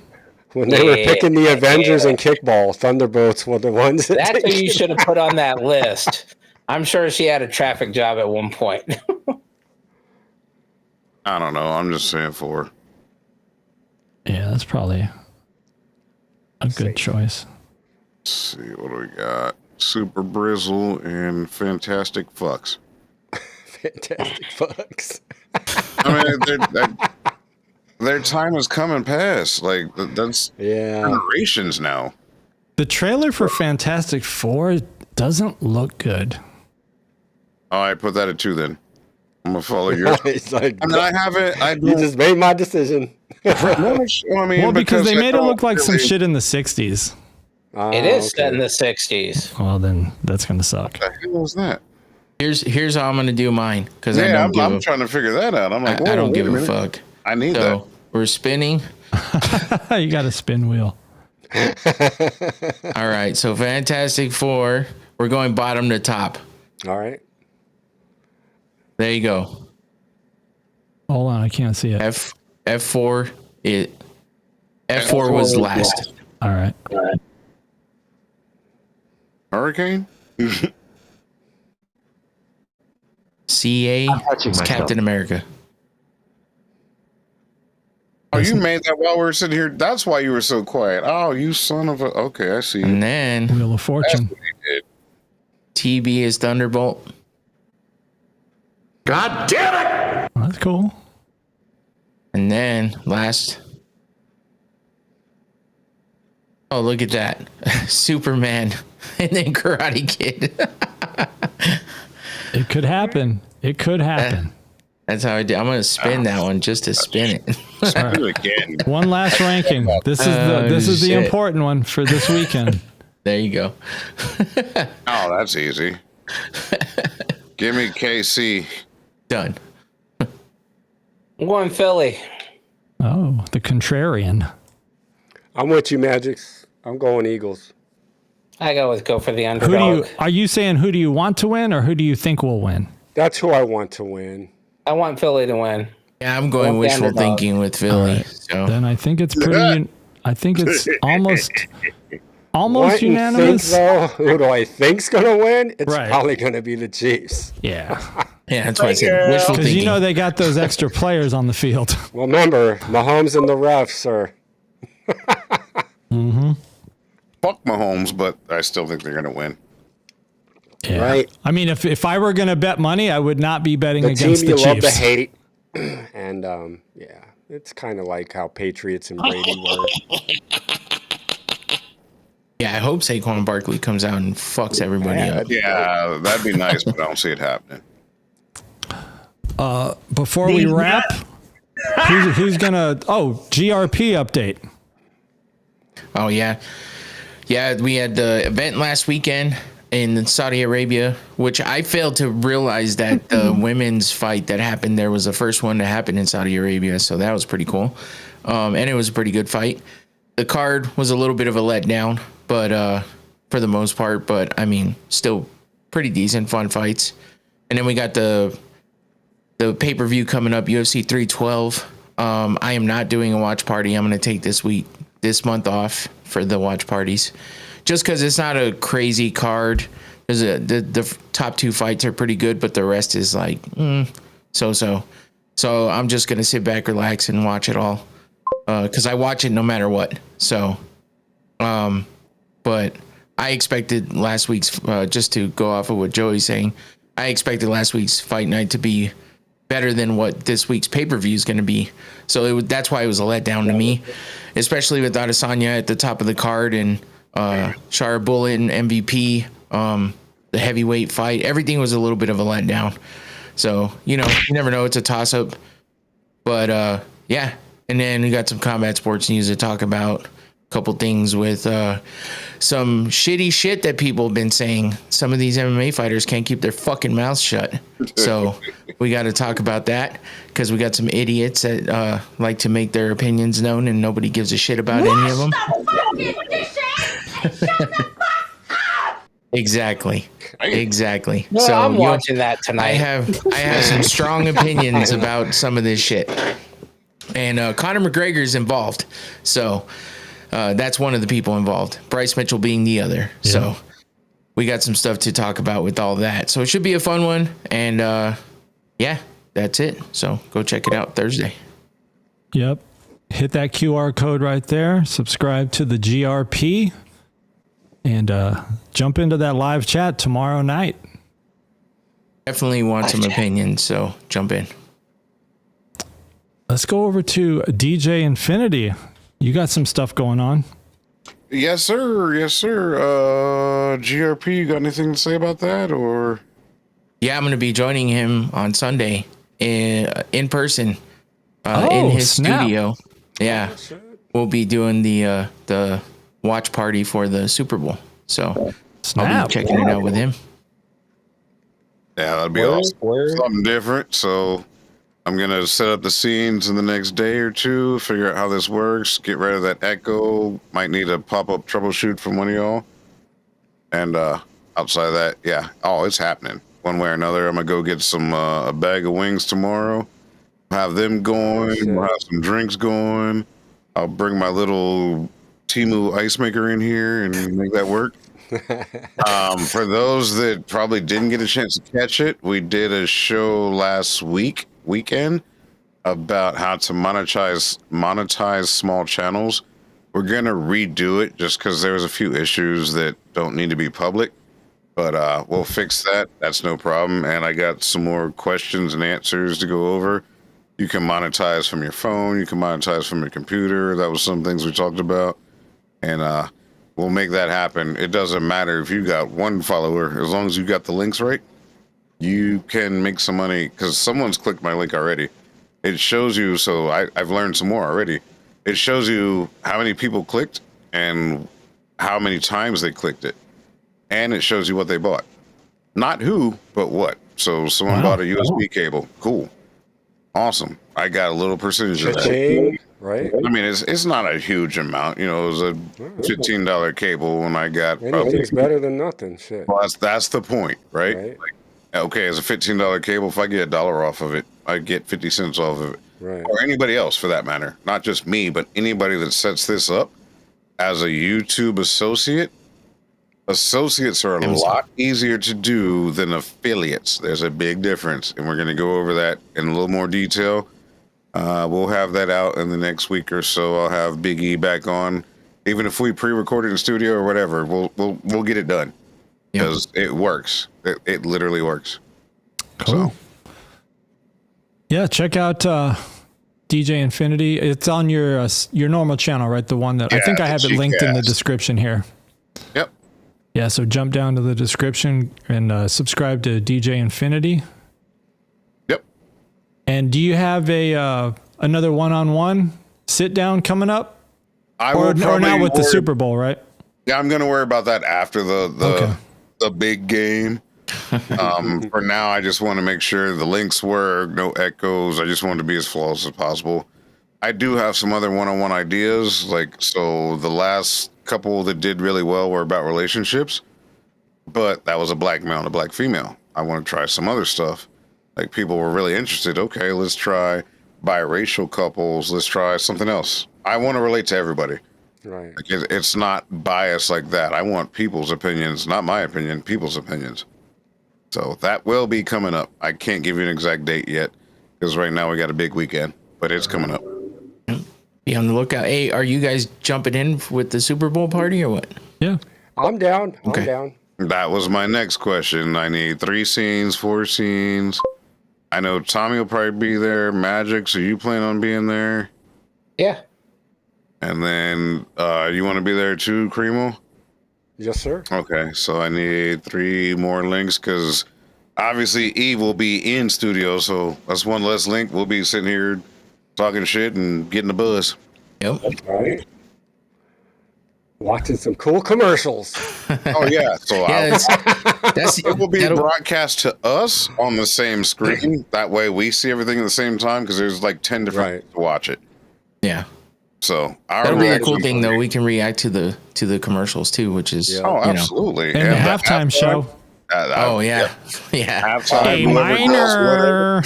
When they were
Yeah,
picking the Avengers
yeah.
and Kickball, Thunderbolts were the ones that
That's who you should have put on that list. I'm sure she had a traffic job at one point.
I don't know. I'm just saying 4.
Yeah, that's probably a good choice.
Let's see, what do we got? Super Brizzle and Fantastic Fucks.
Fantastic Fucks.
I mean, their time is coming past. Like, that's generations now.
The trailer for Fantastic Four doesn't look good.
Oh, I put that at 2 then. I'm going to follow yours.
It's like,
I mean, I haven't.
You just made my decision.
Well, because they made it look like some shit in the 60s.
It is set in the 60s.
Well, then that's going to suck.
What the hell was that?
Here's how I'm gonna do mine because
I'm trying to figure that out. I'm like,
I don't give a fuck.
I need that.
We're spinning.
You got a spin wheel.
All right, so Fantastic Four. We're going bottom to top.
All right.
There you go.
Hold on, I can't see it.
F4. F4 was last.
All right.
Hurricane?
CA is Captain America.
Oh, you made that while we were sitting here. That's why you were so quiet. Oh, you son of a. Okay, I see.
And then
Wheel of Fortune.
TB is Thunderbolt.
God damn it!
That's cool.
And then last. Oh, look at that. Superman. And then Karate Kid.
It could happen. It could happen.
That's how I do. I'm going to spin that one just to spin it.
Do it again.
One last ranking. This is the important one for this weekend.
There you go.
Oh, that's easy. Give me KC.
Done.
I'm going Philly.
Oh, the contrarian.
I'm with you, Magics. I'm going Eagles.
I go for the underdog.
Are you saying who do you want to win or who do you think will win?
That's who I want to win.
I want Philly to win.
Yeah, I'm going wishful thinking with Philly.
Right.
So
Then I think it's pretty. I think it's almost unanimous.
Who do I think's gonna win? It's
Right.
probably gonna be the Chiefs.
Yeah,
yeah, that's what I said. Wishful
because
thinking.
you know they got those extra players on the field.
Well, remember, Mahomes and the refs are.
Mm-hmm.
Fuck Mahomes, but I still think they're going to win.
Yeah.
Right.
I mean, if I were going to bet money, I would not be betting
The
against
team
the
you love to
Chiefs.
hate. And yeah, it's kind of like how Patriots and Brady were.
Yeah, I hope Saquon Barkley comes out and fucks everybody up.
Yeah, that'd be nice, but I don't see it happening.
Before we wrap, who's gonna? Oh, GRP update.
Oh yeah, yeah. We had the event last weekend in Saudi Arabia, which I failed to realize that the women's fight that happened there was the first one to happen in Saudi Arabia. So that was pretty cool, and it was a pretty good fight. The card was a little bit of a letdown, but for the most part, but I mean, still pretty decent, fun fights. And then we got the pay-per-view coming up, UFC 312. I am not doing a watch party. I'm going to take this month off for the watch parties, just because it's not a crazy card. The top 2 fights are pretty good, but the rest is like so. So I'm just gonna sit back, relax, and watch it all, because I watch it no matter what. So, but I expected last week's just to go off of what Joey's saying. I expected last week's fight night to be better than what this week's pay-per-view is going to be. So that's why it was a letdown to me, especially with Adesanya at the top of the card and Shara Bullet and MVP, the heavyweight fight. Everything was a little bit of a letdown. So, you never know. It's a toss-up. But, yeah. And then we got some combat sports news to talk about. A couple things with some shitty shit that people have been saying. Some of these MMA fighters can't keep their fucking mouths shut. So we got to talk about that because we got some idiots that like to make their opinions known and nobody gives a shit about any of them. Exactly.
No,
So
I'm watching that tonight.
I have some strong opinions about some of this shit. And Conor McGregor's involved. So that's one of the people involved. Bryce Mitchell being the other. Yeah. So we got some stuff to talk about with all that. So it should be a fun one. And yeah, that's it. So go check it out Thursday.
Yep. Hit that QR code right there. Subscribe to the GRP. And jump into that live chat tomorrow night.
Definitely want some opinions, so jump in.
Let's go over to DJ Infinity. You got some stuff going on.
Yes, sir. Yes, sir. GRP, you got anything to say about that, or?
Yeah, I'm going to be joining him on Sunday in person in his studio. Yeah, we'll be doing the watch party for the Super Bowl. So I'll be checking it out with him.
Yeah, that'd be awesome. Something different. So I'm going to set up the scenes in the next day or two, figure out how this works, get rid of that echo. Might need a pop-up troubleshoot from one of y'all. And outside of that, yeah. Oh, it's happening. One way or another, I'm going to go get some a bag of wings tomorrow. Have them going. We'll have some drinks going. I'll bring my little Temu ice maker in here and make that work. For those that probably didn't get a chance to catch it, we did a show last weekend about how to monetize small channels. We're gonna redo it just because there was a few issues that don't need to be public, but we'll fix that. That's no problem. And I got some more questions and answers to go over. You can monetize from your phone. You can monetize from your computer. That was some things we talked about. And we'll make that happen. It doesn't matter if you got one follower. As long as you got the links right, you can make some money. Because someone's clicked my link already. It shows you, so I've learned some more already. It shows you how many people clicked and how many times they clicked it. And it shows you what they bought. Not who, but what. So someone bought a USB cable. Cool. Awesome. I got a little percentage of that.
Right.
I mean, it's not a huge amount. You know, it was a $15 cable when I got.
Anything's better than nothing. Shit.
Well, that's the point, right? Like, okay, as a $15 cable, if I get $1 off of it, I get 50 cents off of it.
Right.
Or anybody else for that matter. Not just me, but anybody that sets this up as a YouTube associate. Associates are a lot easier to do than affiliates. There's a big difference, and we're going to go over that in a little more detail. We'll have that out in the next week or so. I'll have Big E back on, even if we pre-recorded in the studio or whatever. We'll get it done because it works. It literally works.
Cool. So. Yeah, check out DJ Infinity. It's on your normal channel, right? The one that I think I have it linked in the description here.
Yep.
Yeah, so jump down to the description and subscribe to DJ Infinity.
Yep.
And do you have another one-on-one sit-down coming up? Or now with the Super Bowl, right?
Yeah, I'm going to worry about that after the big game. For now, I just want to make sure the links work, no echoes. I just want it to be as flawless as possible. I do have some other one-on-one ideas. So the last couple that did really well were about relationships, but that was a black male and a black female. I want to try some other stuff. Like, people were really interested. Okay, let's try biracial couples. Let's try something else. I want to relate to everybody.
Right.
Like, it's not biased like that. I want people's opinions, not my opinion, people's opinions. So that will be coming up. I can't give you an exact date yet because right now we got a big weekend, but it's coming up.
Be on the lookout. Hey, are you guys jumping in with the Super Bowl party or what?
Yeah.
I'm down.
Okay.
I'm down.
That was my next question. I need 3 scenes, 4 scenes. I know Tommy will probably be there. Magic, so you plan on being there?
Yeah.
And then you want to be there too, Cremo?
Yes, sir.
Okay, so I need 3 more links because obviously Eve will be in studio, so that's one less link. We'll be sitting here talking shit and getting the buzz.
Yep.
Right. Watching some cool commercials.
Oh yeah, so
Yeah,
it will be broadcast to us on the same screen. That way we see everything at the same time because there's like 10 different ways to watch it.
Yeah.
So
that'll be a cool thing though. We can react to the commercials too, which is
absolutely.
And the halftime show.
Yeah.
Halftime.
A minor.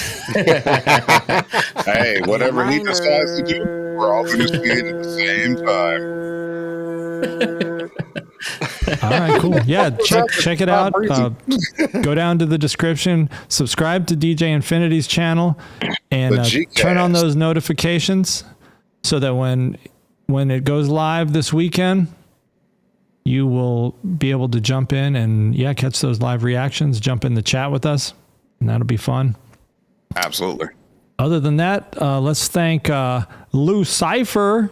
Hey, whatever he decides to do, we're all going to see it at the same time.
All right, cool. Yeah, check it out. Go down to the description, subscribe to DJ Infinity's channel, and turn on those notifications so that when it goes live this weekend, you will be able to jump in and catch those live reactions, jump in the chat with us, and that'll be fun.
Absolutely.
Other than that, let's thank Lou Cypher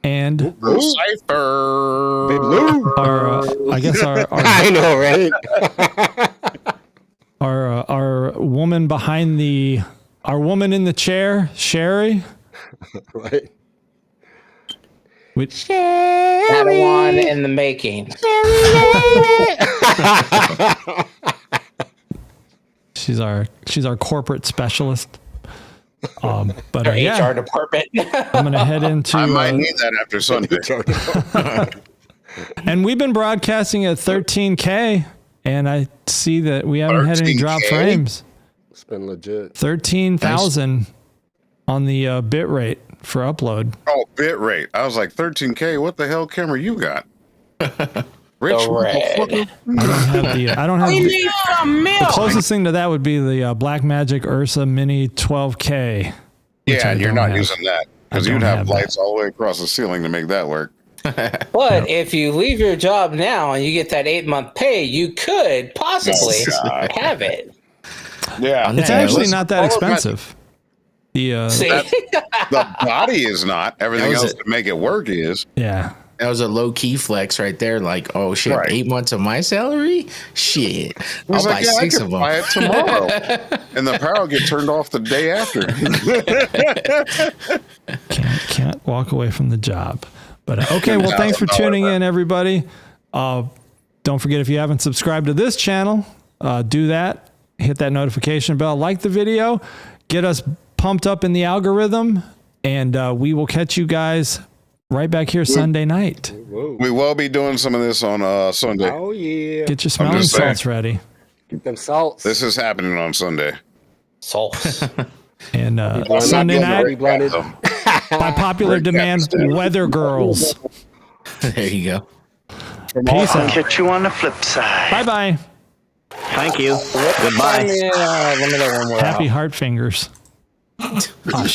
and
Lou Cypher.
Big Lou.
I guess our
I know, right?
our woman behind our woman in the chair, Sherry.
Right.
Padawan in the making.
She's our corporate specialist. But
Our HR department.
I'm gonna head into.
I might need that after Sunday.
And we've been broadcasting at 13K, and I see that we haven't had any drop frames.
It's been legit.
13,000 on the bit rate for upload.
Oh, bit rate. I was like, 13K. What the hell camera you got? Rich.
I don't have the closest thing to that would be the Blackmagic Ursa Mini 12K.
Yeah, and you're not using that because you'd have lights all the way across the ceiling to make that work.
But if you leave your job now and you get that 8-month pay, you could possibly have it.
Yeah,
it's actually not that expensive.
The body is not. Everything else to make it work is.
Yeah.
That was a low key flex right there. Like, oh shit, 8 months of my salary? Shit. I'll buy 6 of them.
Buy it tomorrow. And the power will get turned off the day after.
Can't walk away from the job. But okay, well, thanks for tuning in, everybody. Don't forget, if you haven't subscribed to this channel, do that. Hit that notification bell. Like the video. Get us pumped up in the algorithm. And we will catch you guys right back here Sunday night.
We will be doing some of this on Sunday.
Oh, yeah.
Get your smelling salts ready.
Get them salts.
This is happening on Sunday.
Salts.
And Sunday night, by popular demand, Weather Girls.
There you go.
Peace out.
Catch you on the flip side.
Bye-bye.
Thank you. Goodbye.
Let me know one more
Happy heart fingers. Oh,